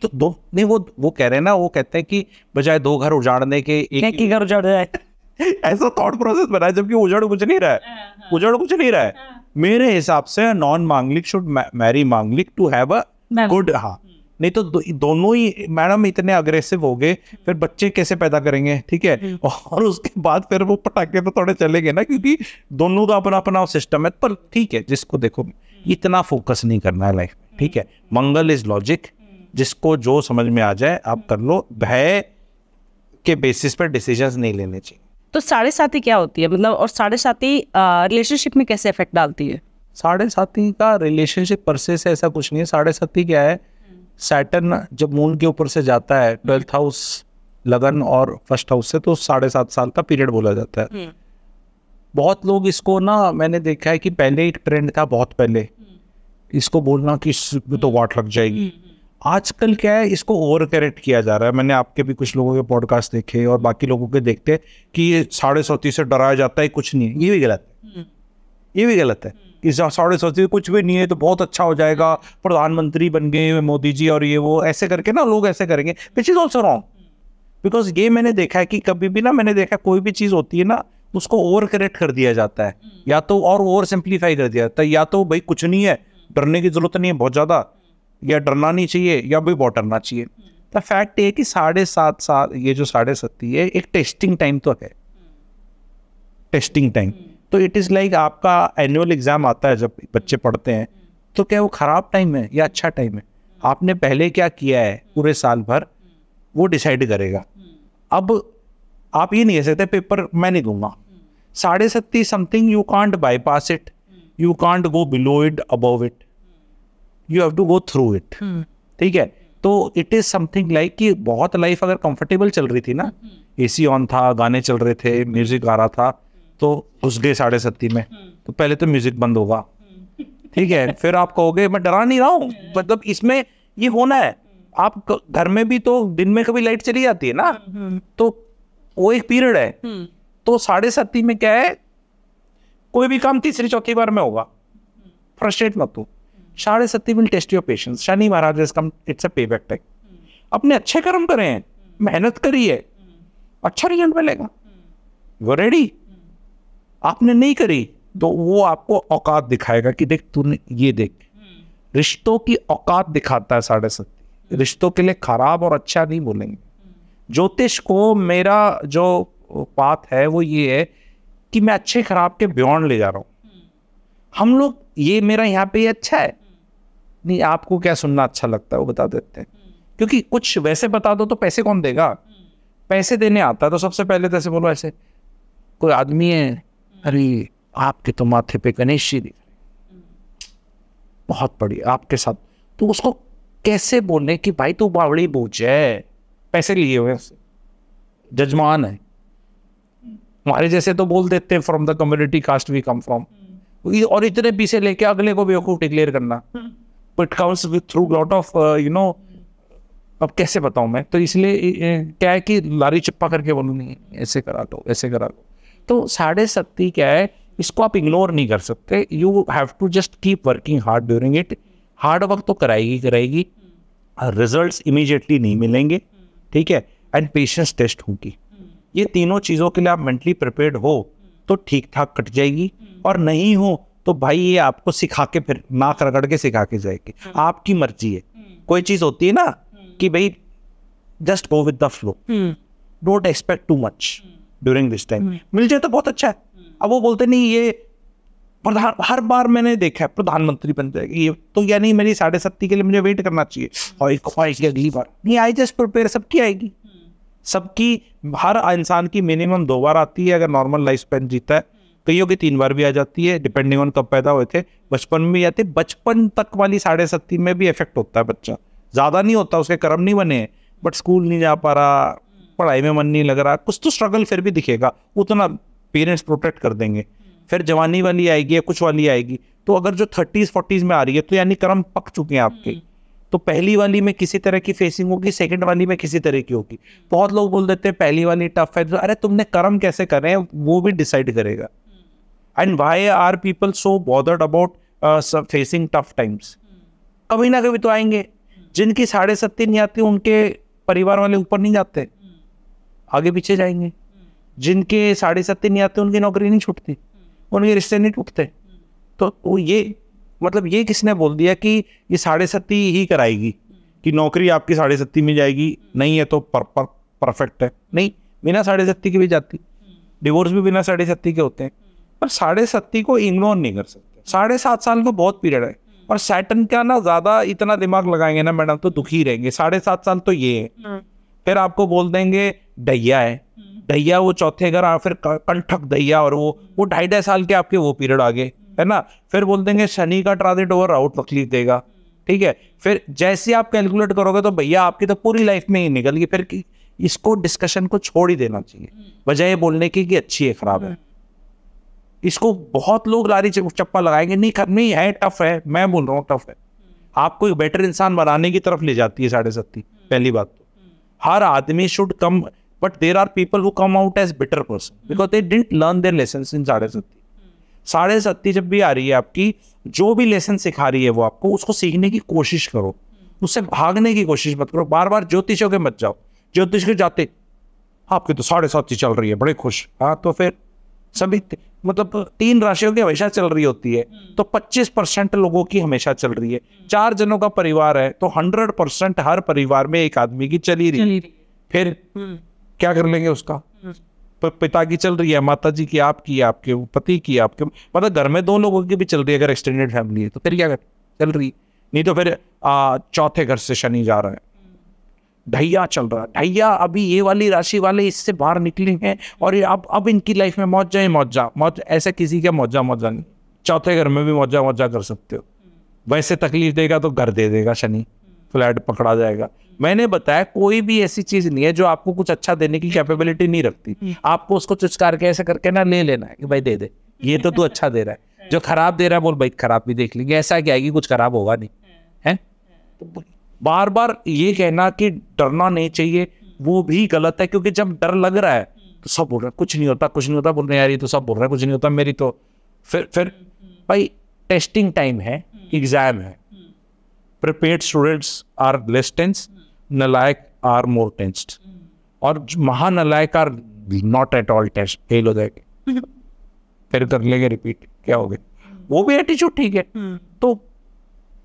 तो दो नहीं, वो कह रहे हैं ना, वो कहते हैं कि बजाय 2 घर उजाड़ने के एक ही घर उजाड़ जाए। ऐसा थॉट प्रोसेस बना है, जबकि उजाड़ कुछ नहीं रहा है, उजाड़ कुछ नहीं रहा है। मेरे हिसाब से नॉन मांगलिक शुड मैरी मांगलिक टू हैव अ गुड। हाँ, नहीं तो दोनों ही मैडम इतने अग्रेसिव हो गए, फिर बच्चे कैसे पैदा करेंगे? ठीक है, और उसके बाद फिर वो पटाखे तो थोड़े चलेंगे ना, क्योंकि दोनों का अपना अपना सिस्टम है। पर ठीक है, जिसको देखो इतना फोकस नहीं करना है लाइफ में, ठीक है। मंगल इज लॉजिक, जिसको जो समझ में आ जाए आप कर लो, भय के बेसिस पर डिसीजंस नहीं लेने चाहिए। तो 7.5 क्या होती है, मतलब, और 7.5 रिलेशनशिप में कैसे इफेक्ट डालती है? 7.5 का रिलेशनशिप परसे से ऐसा कुछ नहीं है। 7.5 क्या है, सैटर्न जब मून के ऊपर से जाता है 12th हाउस लगन और फर्स्ट हाउस से, तो 7.5 साल का पीरियड बोला जाता है। बहुत लोग इसको ना, मैंने देखा है कि पहले एक ट्रेंड था, बहुत पहले इसको बोलना कि तो वाट लग जाएगी। आजकल क्या है, इसको ओवर करेक्ट किया जा रहा है। मैंने आपके भी कुछ लोगों के पॉडकास्ट देखे और बाकी लोगों के देखते कि ये 7.5 से डराया जाता है, कुछ नहीं है। ये भी गलत है, ये भी गलत है कि 7.5 कुछ भी नहीं है तो बहुत अच्छा हो जाएगा, प्रधानमंत्री बन गए मोदी जी और ये वो, ऐसे करके ना लोग ऐसे करेंगे, which is also wrong. Because ये मैंने देखा है कि कभी भी ना, मैंने देखा कोई भी चीज़ होती है ना, उसको ओवर करेक्ट कर दिया जाता है, या तो और ओवर सिंप्लीफाई कर दिया जाता है, या तो भाई कुछ नहीं है, डरने की जरूरत नहीं है बहुत ज़्यादा, या डरना नहीं चाहिए, या भाई बहुत डरना चाहिए। तो फैक्ट ये कि 7.5 साल, ये जो 7.5 है, एक टेस्टिंग टाइम तो है, टेस्टिंग टाइम। तो इट इज़ लाइक आपका एनुअल एग्जाम आता है जब बच्चे पढ़ते हैं, तो क्या वो खराब टाइम है या अच्छा टाइम है? आपने पहले क्या किया है पूरे साल भर, वो डिसाइड करेगा। अब आप ये नहीं कह सकते पेपर मैं नहीं दूंगा। 7.5 something, you can't bypass it, you can't go below it, above it, you have to go through it. ठीक है, तो इट इज समथिंग लाइक कि बहुत लाइफ अगर कंफर्टेबल चल रही थी ना, एसी ऑन था, गाने चल रहे थे, म्यूजिक आ रहा था, तो उस डे 7.5 में तो पहले तो म्यूजिक बंद होगा, ठीक है। फिर आप कहोगे मैं डरा नहीं रहा हूँ, मतलब इसमें ये होना है। आप घर में भी तो दिन में कभी लाइट चली जाती है ना, तो वो एक पीरियड है। तो 7.5 में क्या है, कोई भी काम तीसरी चौथी बार में होगा, फ्रस्ट्रेट मत हो। 7.5 will test your patience. Shani Maharaj has come, it's a payback time। अपने अच्छे कर्म करें, मेहनत करिए, अच्छा रिजल्ट मिलेगा, वो रेडी। आपने नहीं करी तो वो आपको औकात दिखाएगा कि देख तूने ये देख, रिश्तों की औकात दिखाता है 7.5। रिश्तों के लिए खराब और अच्छा नहीं बोलेंगे। ज्योतिष को मेरा जो बात है वो ये है कि मैं अच्छे खराब के बियॉन्ड ले जा रहा हूँ। हम लोग ये मेरा यहाँ पे ये अच्छा है नहीं, आपको क्या सुनना अच्छा लगता है वो बता देते हैं, क्योंकि कुछ वैसे बता दो तो पैसे कौन देगा? पैसे देने आता है तो सबसे पहले तो ऐसे बोलो, ऐसे कोई आदमी है, अरे आपके तो माथे पे गणेश जी दिख रहे, बहुत बढ़िया आपके साथ, तो उसको कैसे बोलने कि भाई तू बावड़ी बूझ है, पैसे लिए हुए जजमान है। हमारे जैसे तो बोल देते हैं from the community caste we come from, और इतने पीछे लेके अगले को बेवकूफ डिक्लेयर करना, it comes with through lot of you know, अब कैसे बताऊं मैं। तो इसलिए क्या है कि लारी चिप्पा करके बोलूँ नहीं, ऐसे करा लो ऐसे करा लो। तो 7.5 क्या है, इसको आप इग्नोर नहीं कर सकते। You have to just keep working hard during it. Hard work तो कराएगी, रिजल्ट्स इमीडिएटली नहीं मिलेंगे, ठीक है, एंड पेशेंस टेस्ट होगी। ये तीनों चीज़ों के लिए आप मेंटली प्रिपेयर्ड हो तो ठीक ठाक कट जाएगी, और नहीं हो तो भाई ये आपको सिखा के, फिर नाक रगड़ के सिखा के जाएगी। आपकी मर्जी है। कोई चीज़ होती है ना कि भाई just go with the flow, don't expect too much during this time. मिल जाए तो बहुत अच्छा है। अब वो बोलते नहीं ये प्रधान, हर बार मैंने देखा है प्रधानमंत्री बन जाएगी, ये तो या नहीं मेरी 7.5 के लिए मुझे वेट करना चाहिए और एक ख्वाहिश की अगली बार नहीं, आई जस्ट प्रिपेयर। सबकी आएगी, सबकी, हर इंसान की मिनिमम 2 बार आती है अगर नॉर्मल लाइफ स्पैन जीता है, कईयों की 3 बार भी आ जाती है, डिपेंडिंग ऑन कब पैदा हुए थे। बचपन में भी आती है, बचपन तक वाली 70.5 में भी इफेक्ट होता है बच्चा, ज़्यादा नहीं होता, उसके कर्म नहीं बने, बट स्कूल नहीं जा पा रहा, पढ़ाई में मन नहीं लग रहा, कुछ तो स्ट्रगल फिर भी दिखेगा, उतना पेरेंट्स प्रोटेक्ट कर देंगे। फिर जवानी वाली आएगी या कुछ वाली आएगी, तो अगर जो 30s 40s में आ रही है तो यानी कर्म पक चुके हैं आपके, तो पहली वाली में किसी तरह की फेसिंग होगी, सेकंड वाली में किसी तरह की होगी। बहुत लोग बोल देते हैं पहली वाली टफ है, तो अरे तुमने कर्म कैसे करे हैं वो भी डिसाइड करेगा। And why are people so bothered about facing tough times? कभी ना कभी तो आएंगे। जिनकी 70.5 नहीं आती उनके परिवार वाले ऊपर नहीं जाते, आगे पीछे जाएंगे। जिनके 70.5 नहीं आते उनकी नौकरी नहीं छूटती, उनके रिश्ते नहीं टूटते। तो ये मतलब ये किसने बोल दिया कि ये 70.5 ही कराएगी, कि नौकरी आपकी 70.5 में जाएगी? नहीं है तो परफेक्ट है, नहीं, बिना 70.5 की भी जाती, डिवोर्स भी बिना 70.5 के होते हैं। पर 70.5 को इग्नोर नहीं कर सकते। 7.5 साल का बहुत पीरियड है, और सैटर्न का ना ज़्यादा इतना दिमाग लगाएंगे ना मैडम तो दुखी रहेंगे। 7.5 साल तो ये है। फिर आपको बोल देंगे दैया है, दैया वो चौथे घर, फिर कंठक दैया, और वो 2.5 साल के आपके वो पीरियड आगे है ना। फिर बोल देंगे शनि का ट्रांजिट ओवर आउट तकलीफ देगा, ठीक है। फिर जैसे आप कैलकुलेट करोगे तो भैया आपकी तो पूरी लाइफ में ही निकल गई। फिर इसको डिस्कशन को छोड़ ही देना चाहिए, बजाय ये बोलने की कि अच्छी है खराब है। इसको बहुत लोग लारी चप्पा लगाएंगे, नहीं करनी है, टफ है। मैं बोल रहा हूँ टफ है, आपको एक बेटर इंसान बनाने की तरफ ले जाती है 70.5। पहली बात तो हर आदमी should come, but there are people who come out as bitter person because they didn't learn their lessons in 7.5। 7.5 जब भी आ रही है आपकी, जो भी लेसन सिखा रही है वो आपको, उसको सीखने की कोशिश करो, उससे भागने की कोशिश मत करो। बार बार ज्योतिषों के मत जाओ, ज्योतिष के जाते आपके तो 7.5 चल रही है, बड़े खुश, हाँ तो फिर सभी मतलब 3 राशियों की हमेशा चल रही होती है, तो 25% लोगों की हमेशा चल रही है। 4 जनों का परिवार है तो 100% हर परिवार में एक आदमी की चली रही। फिर क्या कर लेंगे उसका? पिता की चल रही है, माता जी की, आपकी, आपके पति की, आपके मतलब घर में 2 लोगों की भी चल रही है अगर एक्सटेंडेड फैमिली है तो फिर क्या कर चल रही। नहीं तो फिर चौथे घर से शनि जा रहा है, ढैया चल रहा है। ढैया अभी ये वाली राशि वाले इससे बाहर निकले हैं और ये अब इनकी लाइफ में मौज, ऐसे किसी का मौजा नहीं। चौथे घर में भी मौजा कर सकते हो। वैसे तकलीफ देगा तो घर दे देगा शनि, फ्लैट पकड़ा जाएगा। मैंने बताया कोई भी ऐसी चीज नहीं है जो आपको कुछ अच्छा देने की कैपेबिलिटी नहीं रखती। आपको उसको चुचकार के ऐसे करके ना ले लेना है कि भाई दे दे, ये तो तू अच्छा दे रहा है। जो खराब दे रहा है बोल भाई खराब भी देख लेंगे, ऐसा क्या है कि कुछ खराब होगा नहीं है। तो बार बार ये कहना कि डरना नहीं चाहिए वो भी गलत है, क्योंकि जब डर लग रहा है तो सब बोल रहे हैं कुछ नहीं होता बोल रहे हैं यार, ये तो सब बोल रहे हैं कुछ नहीं होता, मेरी तो फिर भाई टेस्टिंग टाइम है, एग्जाम है। Prepared students are less tense, नालायक आर मोर टेंस्ड, और महानालायक are not at all tensed, fail हो जाएंगे। फिर कर लेंगे रिपीट, क्या हो गया, वो भी एटीट्यूड ठीक है। तो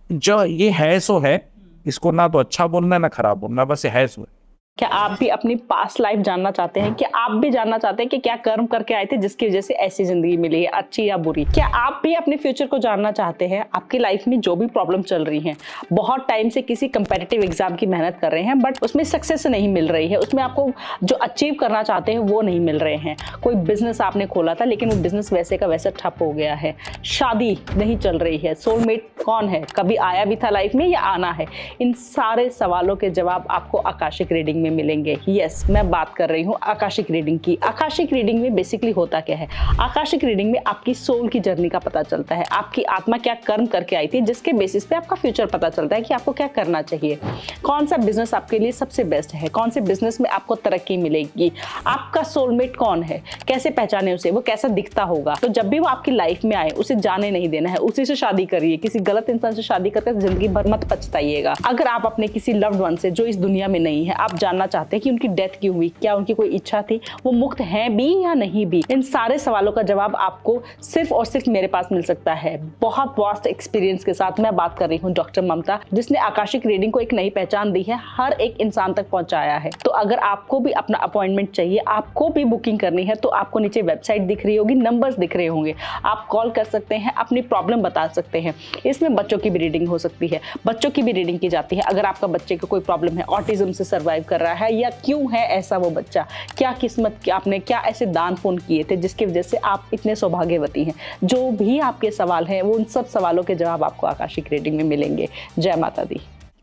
जो ये है सो है, इसको ना तो अच्छा बोलना है ना खराब बोलना, बस ये है सो है। क्या आप भी अपनी पास्ट लाइफ जानना चाहते हैं? क्या आप भी जानना चाहते हैं कि क्या कर्म करके आए थे जिसकी वजह से ऐसी जिंदगी मिली है, अच्छी या बुरी? क्या आप भी अपने फ्यूचर को जानना चाहते हैं? आपकी लाइफ में जो भी प्रॉब्लम चल रही है, बहुत टाइम से किसी कंपेटिटिव एग्जाम की मेहनत कर रहे हैं बट उसमें सक्सेस नहीं मिल रही है, उसमें आपको जो अचीव करना चाहते हैं वो नहीं मिल रहे हैं। कोई बिजनेस आपने खोला था लेकिन वो बिजनेस वैसे का वैसा ठप हो गया है, शादी नहीं चल रही है, सोलमेट कौन है, कभी आया भी था लाइफ में या आना है? इन सारे सवालों के जवाब आपको आकाशिक रीडिंग में मिलेंगे। यस, मैं बात कर रही हूँ आकाशिक रीडिंग की। आकाशिक रीडिंग में बेसिकली होता क्या है? आकाशिक रीडिंग में आपकी सोल की जर्नी का पता चलता है, आपकी आत्मा क्या कर्म करके आई थी जिसके बेसिस पे आपका फ्यूचर पता चलता है कि आपको क्या करना चाहिए, कौन सा बिजनेस आपके लिए सबसे बेस्ट है, कौन से बिजनेस में आपको तरक्की मिलेगी, आपका सोलमेट कौन है, कैसे पहचाने उसे, वो कैसा दिखता होगा। तो जब भी वो आपकी लाइफ में आए उसे जाने नहीं देना है, उसी से शादी करिए। किसी गलत इंसान से शादी करके जिंदगी भर मत पछताइएगा। अगर आप अपने किसी लव्ड वन से जो इस दुनिया में नहीं है आप जानना चाहते हैं कि उनकी डेथ क्यों हुई, क्या उनकी कोई इच्छा थी, वो मुक्त हैं भी या नहीं भी, इन सारे सवालों का जवाब आपको सिर्फ और सिर्फ मेरे पास मिल सकता है। बहुत वास्ट एक्सपीरियंस के साथ मैं बात कर रही हूँ डॉक्टर ममता, जिसने आकाशिक रीडिंग को एक नई पहचान दी है, हर एक इंसान तक पहुंचाया है। तो अगर आपको भी अपना अपॉइंटमेंट चाहिए, आपको भी बुकिंग करनी है, तो आपको नीचे वेबसाइट दिख रही होगी, नंबर्स दिख रहे होंगे, आप कॉल कर सकते हैं, अपनी प्रॉब्लम बता सकते हैं। इसमें बच्चों की भी रीडिंग हो सकती है, बच्चों की भी रीडिंग की जाती है। अगर आपका बच्चे को कोई प्रॉब्लम है, ऑटिज्म से सर्वाइव कर कर रहा है, या क्यों है ऐसा वो बच्चा, क्या किस्मत की आपने क्या ऐसे दान पुण्य किए थे जिसकी वजह से आप इतने सौभाग्यवती हैं। जो भी आपके सवाल हैं वो उन सब सवालों के जवाब आपको आकाशिक रीडिंग में मिलेंगे। जय माता दी।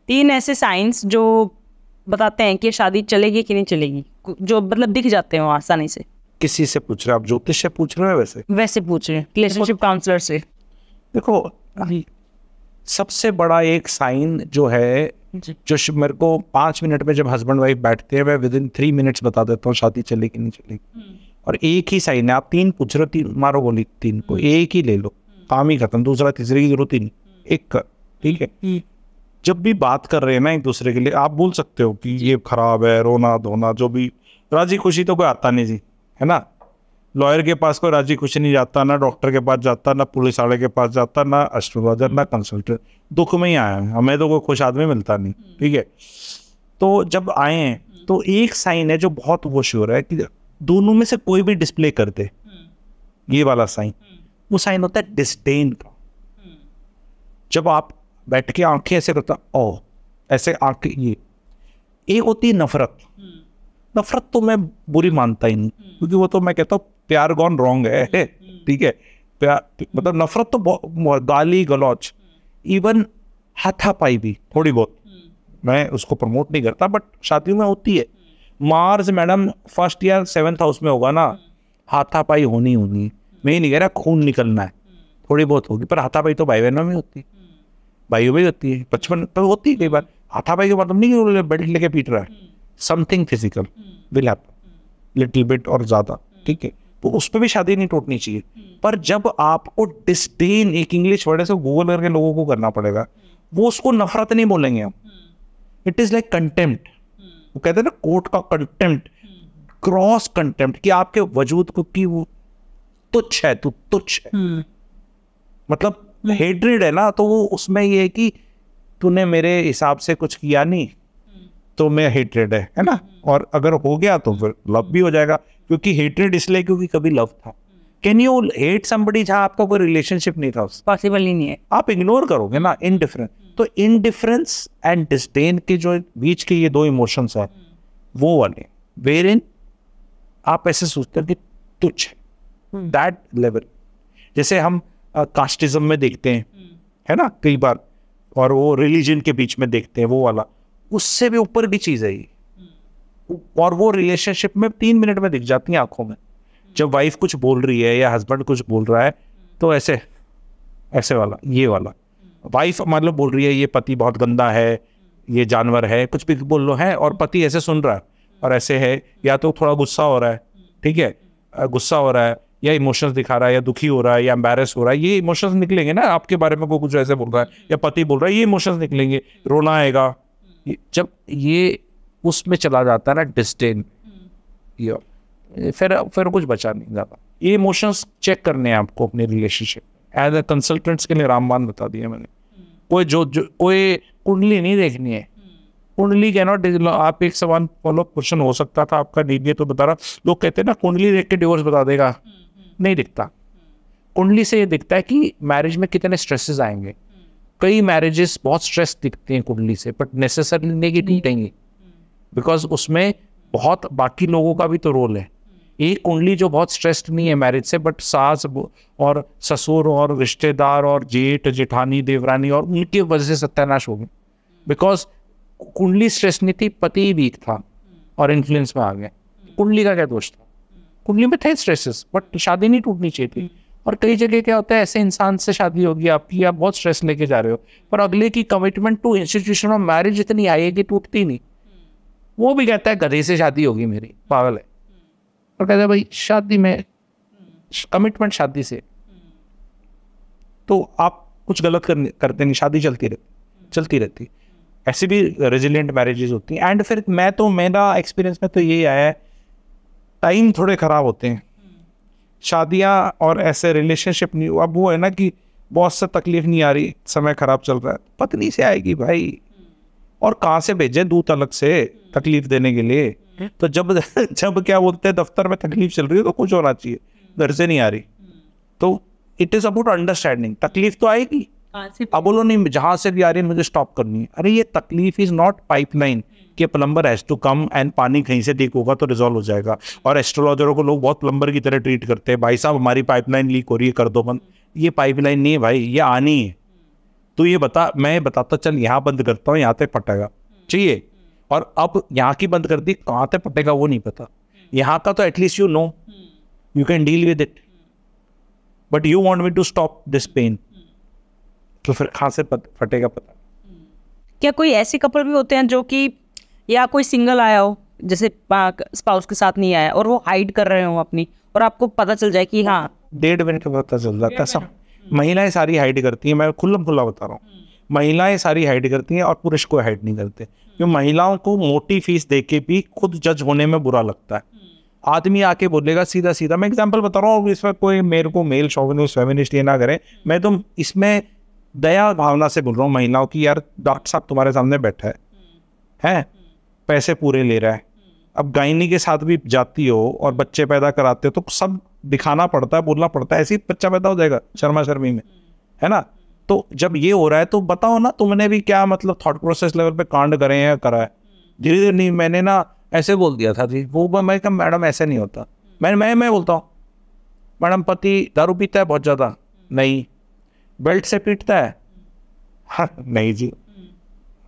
3 ऐसे साइंस जो बताते हैं कि शादी चलेगी कि नहीं चलेगी, जो मतलब दिख जाते हो आसानी से। किसी से पूछ रहे हैं आप? ज्योतिष से पूछ रहे हैं? वैसे पूछ रहे हैं, रिलेशनशिप काउंसलर से। देखो सबसे बड़ा एक साइन जो है, जो मेरे को 5 मिनट में जब हस्बैंड वाइफ बैठते हैं, मैं विदिन 3 मिनट्स बता देता हूँ शादी चलेगी कि नहीं चलेगी। और एक ही साइन है, आप 3 पूछ रहे हो, 3 मारो गोली 3 को, एक ही ले लो, काम ही खत्म, दूसरा तीसरे की जरूरत ही नहीं, एक कर, ठीक है। जब भी बात कर रहे हैं ना एक दूसरे के लिए, आप बोल सकते हो कि ये खराब है, रोना धोना जो भी, राजी खुशी तो कोई आता नहीं जी, है ना। लॉयर के पास कोई राजी खुशी नहीं जाता, ना डॉक्टर के पास जाता, ना पुलिस वाले के पास जाता, ना एस्ट्रोलॉजर, ना कंसल्टेंट। दुख में ही आया है, हमें तो कोई खुश आदमी मिलता नहीं, ठीक है। तो जब आए हैं तो एक साइन है जो बहुत वो श्योर है कि दोनों में से कोई भी डिस्प्ले कर दे, ये वाला साइन, वो साइन होता है डिस्डेन का। जब आप बैठ के आंखें ऐसे करता, ओ ऐसे आंखें, ये एक होती है नफरत। नफरत तो मैं बुरी मानता ही नहीं, क्योंकि वो तो मैं कहता हूँ प्यार गॉन रॉन्ग है, ठीक है। प्यार मतलब नफरत तो गाली गलौज, इवन हाथापाई भी थोड़ी बहुत, मैं उसको प्रमोट नहीं करता, बट शादियों में होती है। मार्स मैडम 1st या 7th हाउस में होगा ना, हाथापाई होनी। मैं ही नहीं कह रहा खून निकलना है, थोड़ी बहुत होगी, पर हाथापाई तो भाई बहनों में होती है, भाइयों में होती है, बचपन तो होती है कई बार। हाथापाई के मतलब नहीं कि बेल्ट लेके पीट रहा है, something physical will happen little bit और ज्यादा, ठीक है। तो उस पर भी शादी नहीं टूटनी चाहिए। पर जब आपको डिस्डेन, एक इंग्लिश वर्ड है, गूगल करके लोगों को करना पड़ेगा, वो उसको नफरत नहीं बोलेंगे हम, इट इज लाइक कंटेम्प्ट। वो कहते हैं ना कोर्ट का कंटेम्प्ट, क्रॉस कंटेम्प्ट, कि आपके वजूद को कि वो तुच्छ है, तू तुच्छ है, मतलब हेट्रेड है ना। तो वो उसमें ये है कि तूने मेरे हिसाब से कुछ किया नहीं तो मैं हेट्रेड है ना। और अगर हो गया तो फिर लव भी हो जाएगा, क्योंकि हेट्रेड इसलिए क्योंकि कभी लव था। कैन यू हेट समबडी जहां आपका कोई रिलेशनशिप नहीं था? पॉसिबल ही नहीं है, आप इग्नोर करोगे ना, इनडिफरेंस। तो इनडिफरेंस एंड डिस्डेन के जो बीच के ये 2 इमोशंस है, वो वाले वेरिन आप ऐसे सोचते हैं कि तुच्छ है, दैट लेवल। जैसे हम कास्टिज्म में देखते हैं, है ना, कई बार, और वो रिलीजन के बीच में देखते हैं, वो वाला, उससे भी ऊपर की चीज है ये। और वो रिलेशनशिप में 3 मिनट में दिख जाती है आंखों में। जब वाइफ कुछ बोल रही है या हस्बैंड कुछ बोल रहा है, तो ऐसे ऐसे वाला, ये वाला। वाइफ मतलब बोल रही है ये पति बहुत गंदा है, ये जानवर है, कुछ भी बोल लो है, और पति ऐसे सुन रहा है और ऐसे है, या तो थोड़ा गुस्सा हो रहा है, ठीक है, गुस्सा हो रहा है, या इमोशंस दिखा रहा है, या दुखी हो रहा है, या एम्बैरेस हो रहा है। ये इमोशंस निकलेंगे ना आपके बारे में, कोई कुछ ऐसे बोल रहा है या पति बोल रहा है, ये इमोशंस निकलेंगे, रोना आएगा। जब ये उसमें चला जाता है ना डिस्डेन, फिर कुछ बचा नहीं जाता। ये इमोशंस चेक करने हैं आपको अपने रिलेशनशिप। एज ए कंसल्टेंट्स के लिए रामबाण बता दिया मैंने। कोई कोई कुंडली नहीं देखनी है, कुंडली कैनॉट। आप एक सवाल फॉलो क्वेश्चन हो सकता था आपका, नहीं तो बता रहा। लोग कहते हैं ना कुंडली देख के डिवोर्स बता देगा, नहीं दिखता। कुंडली से ये दिखता है कि मैरिज में कितने स्ट्रेसेस आएंगे। कई मैरिजेस बहुत स्ट्रेस दिखते हैं कुंडली से, बट नेसेसरली नहीं कि टूटेंगे, बिकॉज उसमें बहुत बाकी लोगों का भी तो रोल है। एक कुंडली जो बहुत स्ट्रेस्ड नहीं है मैरिज से, बट सास और ससुर और रिश्तेदार और जेठ जेठानी देवरानी और उनकी वजह से सत्यानाश हो गए, बिकॉज कुंडली स्ट्रेस नहीं थी, पति वीक था और इन्फ्लुएंस में आ गए। कुंडली का क्या दोष था? कुंडली में थे स्ट्रेसेस, बट शादी नहीं टूटनी चाहिए थी। और कई जगह क्या होता है, ऐसे इंसान से शादी होगी आपकी, आप बहुत स्ट्रेस लेके जा रहे हो, पर अगले की commitment to institution of marriage इतनी आई है कि टूटती नहीं। वो भी कहता है गधे से शादी होगी मेरी, पागल है। और कहता है भाई शादी में कमिटमेंट शादी से, तो आप कुछ गलत करते नहीं, शादी चलती रहती। ऐसी भी रेजिलिएंट मैरिजेस होती हैं। एंड फिर मेरा एक्सपीरियंस में तो यही आया है, टाइम थोड़े खराब होते हैं शादियां और ऐसे रिलेशनशिप नहीं। अब वो है ना कि बॉस से तकलीफ नहीं आ रही, समय खराब चल रहा है, पत्नी से आएगी भाई। और कहाँ से भेजे दूत अलग से तकलीफ देने के लिए? तो जब क्या बोलते हैं, दफ्तर में तकलीफ चल रही है तो कुछ होना चाहिए, घर से नहीं आ रही। तो इट इज अबाउट अंडरस्टैंडिंग। तकलीफ तो आएगी, अब बोलो नहीं जहां से भी आ रही है मुझे स्टॉप करनी है। अरे ये तकलीफ इज नॉट पाइपलाइन कि plumber has to come and पानी कहीं से लीक होगा तो रिजॉल्व हो जाएगा। और एस्ट्रोलॉजरों को लोग बहुत प्लम्बर की तरह ट्रीट करते हैं, भाई साहब हमारी पाइपलाइन लीक हो रही है कर दो बंद। ये पाइपलाइन नहीं है भाई, ये आनी है। तो ये बता, मैं बताता चल यहाँ बंद करता हूँ, यहाँ तक फटेगा चाहिए, और अब यहाँ की बंद कर दी, कहाँ तक फटेगा वो नहीं पता। यहाँ का तो at least you know you can deal with it, but you want me to stop this pain, तो फिर कहाँ से फटेगा पता। क्या कोई ऐसे कपल भी होते हैं जो कि, या कोई सिंगल आया हो जैसे स्पाउस के साथ नहीं आया और वो हाइड कर रहे हो अपनी, और आपको पता चल जाए कि हाँ 1.5 मिनट में पता चल जाता है सब। महिलाएं सारी हाइड करती हैं, मैं खुल्लम खुल्ला बता रहा हूँ, महिलाएं सारी हाइड करती हैं और पुरुष को हाइड नहीं करते, क्योंकि महिलाओं को मोटी फीस देके भी खुद जज होने में बुरा लगता है। आदमी आके बोलेगा सीधा सीधा, मैं एग्जांपल बता रहा हूँ, इसमें कोई मेरे को मेल शोविनिस्ट फेमिनिस्ट ये ना करे, मैं तो इसमें दया भावना से बोल रहा हूँ महिलाओं की, यार डॉक्टर साहब तुम्हारे सामने बैठा है पैसे पूरे ले रहा है, अब गायनी के साथ भी जाती हो और बच्चे पैदा कराते हो तो सब दिखाना पड़ता है, बोलना पड़ता है, ऐसे ही बच्चा पैदा हो जाएगा शर्मा शर्मी में, है ना। तो जब ये हो रहा है तो बताओ ना तुमने भी क्या मतलब थॉट प्रोसेस लेवल पे कांड करे हैं, करा है। धीरे धीरे नहीं, मैंने ना ऐसे बोल दिया था जी, वो मैं कहा मैडम ऐसे नहीं होता, मैं बोलता हूँ मैडम पति दारू पीता है बहुत ज़्यादा, नहीं। बेल्ट से पीटता है, हाँ नहीं जी।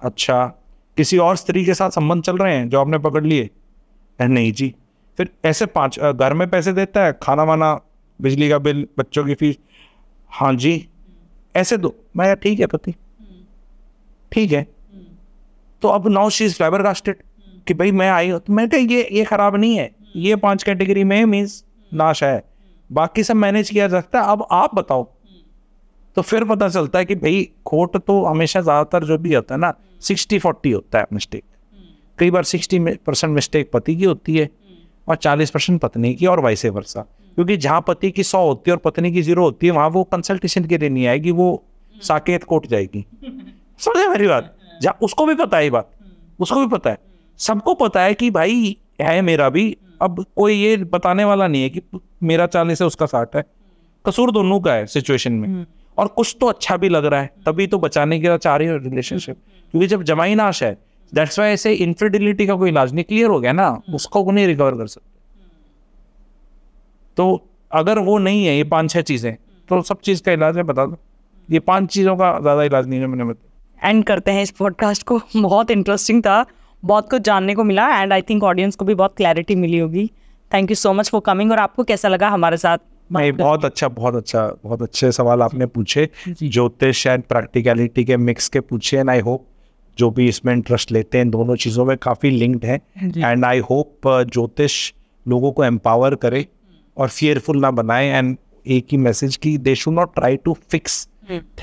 अच्छा किसी और स्त्री के साथ संबंध चल रहे हैं जो आपने पकड़ लिए, नहीं जी। फिर ऐसे 5 घर में पैसे देता है, खाना वाना बिजली का बिल बच्चों की फीस, हाँ जी ऐसे दो। मैं ठीक है पति, ठीक है। तो अब नाउ शी इज फ्लैबरगास्टेड कि भाई मैं आई हूँ, तो मैं कहा ये खराब नहीं है, ये 5 कैटेगरी में मीन्स नाश है, बाकी सब मैनेज किया जा सकता है, अब आप बताओ। तो फिर पता चलता है कि भाई खोट तो हमेशा ज़्यादातर जो भी होता है ना 60-40 होता है मिस्टेक। कई बार 60% मिस्टेक पति की होती है और 40% पत्नी की, और वाइस वर्सा। क्योंकि जहाँ पति की 100 होती है और पत्नी की 0 होती है, वहाँ वो कंसल्टेशन के लिए नहीं आएगी, वो साकेत कोर्ट जाएगी। समझे मेरी बात? जहाँ उसको भी पता है ये बात, उसको भी पता है, सबको पता है कि भाई है मेरा भी। अब कोई ये बताने वाला नहीं है कि मेरा 40 है उसका 60 है, कसूर दोनों का है सिचुएशन में। और कुछ तो अच्छा भी लग रहा है, तभी तो बचाने के चाह रही है रिलेशनशिप, क्योंकि जब जमाई नाश है, दैट्स वाई ऐसे इनफिडिलिटी का कोई इलाज नहीं, क्लियर हो गया ना, उसको नहीं रिकवर कर सकते। तो अगर वो नहीं है ये 5-6 चीजें, तो सब चीज का इलाज है, बता दो। ये 5 चीजों का ज्यादा इलाज नहीं है मैंने बताया। एंड करते हैं इस पॉडकास्ट को। बहुत इंटरेस्टिंग था, बहुत कुछ जानने को मिला, एंड आई थिंक ऑडियंस को भी बहुत क्लैरिटी मिली होगी। Thank you so much for coming. और आपको कैसा लगा हमारे साथ? नहीं, बहुत अच्छे सवाल आपने पूछे, ज्योतिष एंड प्रैक्टिकलिटी के मिक्स के पूछे, एंड आई होप जो भी इसमें इंटरेस्ट लेते हैं दोनों चीज़ों में काफ़ी लिंक्ड है। एंड आई होप ज्योतिष लोगों को एम्पावर करे और फियरफुल ना बनाए, एंड एक ही मैसेज की they should not try to fix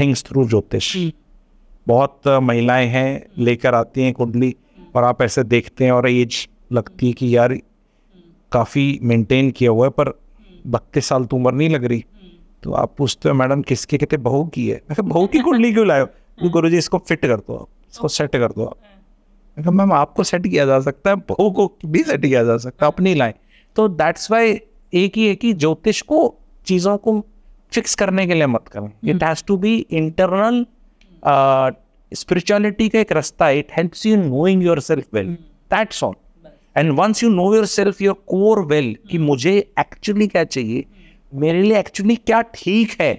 things through jyotish. बहुत महिलाएं हैं लेकर आती हैं कुंडली और आप ऐसे देखते हैं और एज लगती है कि यार काफ़ी मेंटेन किया हुआ है, पर 32 साल तो उम्र नहीं लग रही। तो आप पूछते हो मैडम किसके, कहते बहू की है। मैं बहू की कुंडली क्यों लाए हो? गुरुजी इसको फिट कर दो, आप इसको सेट कर दो। आप मैं कहा मैम आपको सेट किया जा सकता है, बहू को भी सेट किया जा सकता है, अपनी लाइन। तो दैट्स वाई एक ही है कि ज्योतिष को चीज़ों को फिक्स करने के लिए मत करें। It has to be internal. Spirituality का एक रास्ता है, it helps you knowing yourself well, that's all. And once you know yourself your core well कि मुझे एक्चुअली क्या चाहिए, मेरे लिए एक्चुअली क्या ठीक है,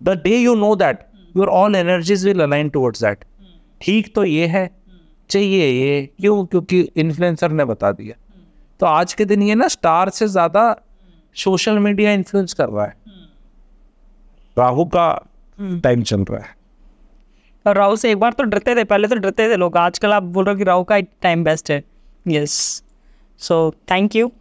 the day you know that your all energies will align towards that. ठीक तो ये है, चाहिए ये, क्यों? क्योंकि इन्फ्लुएंसर ने बता दिया। तो आज के दिन ये ना स्टार से ज्यादा सोशल मीडिया इन्फ्लुएंस कर रहा है। राहु का टाइम चल रहा है। और राहु से एक बार तो डरते थे, पहले तो डरते थे लोग, आजकल आप बोल रहे हो कि राहु का टाइम बेस्ट है। Yes, so thank you.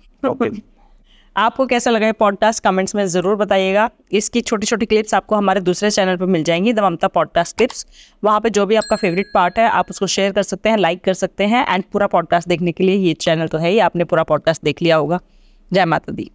आपको कैसा लगा ये पॉडकास्ट कमेंट्स में ज़रूर बताइएगा। इसकी छोटी छोटी क्लिप्स आपको हमारे दूसरे चैनल पर मिल जाएंगी, द ममता पॉडकास्ट क्लिप्स। वहाँ पे जो भी आपका फेवरेट पार्ट है आप उसको शेयर कर सकते हैं, लाइक कर सकते हैं। एंड पूरा पॉडकास्ट देखने के लिए ये चैनल तो है ही, आपने पूरा पॉडकास्ट देख लिया होगा। जय माता दी।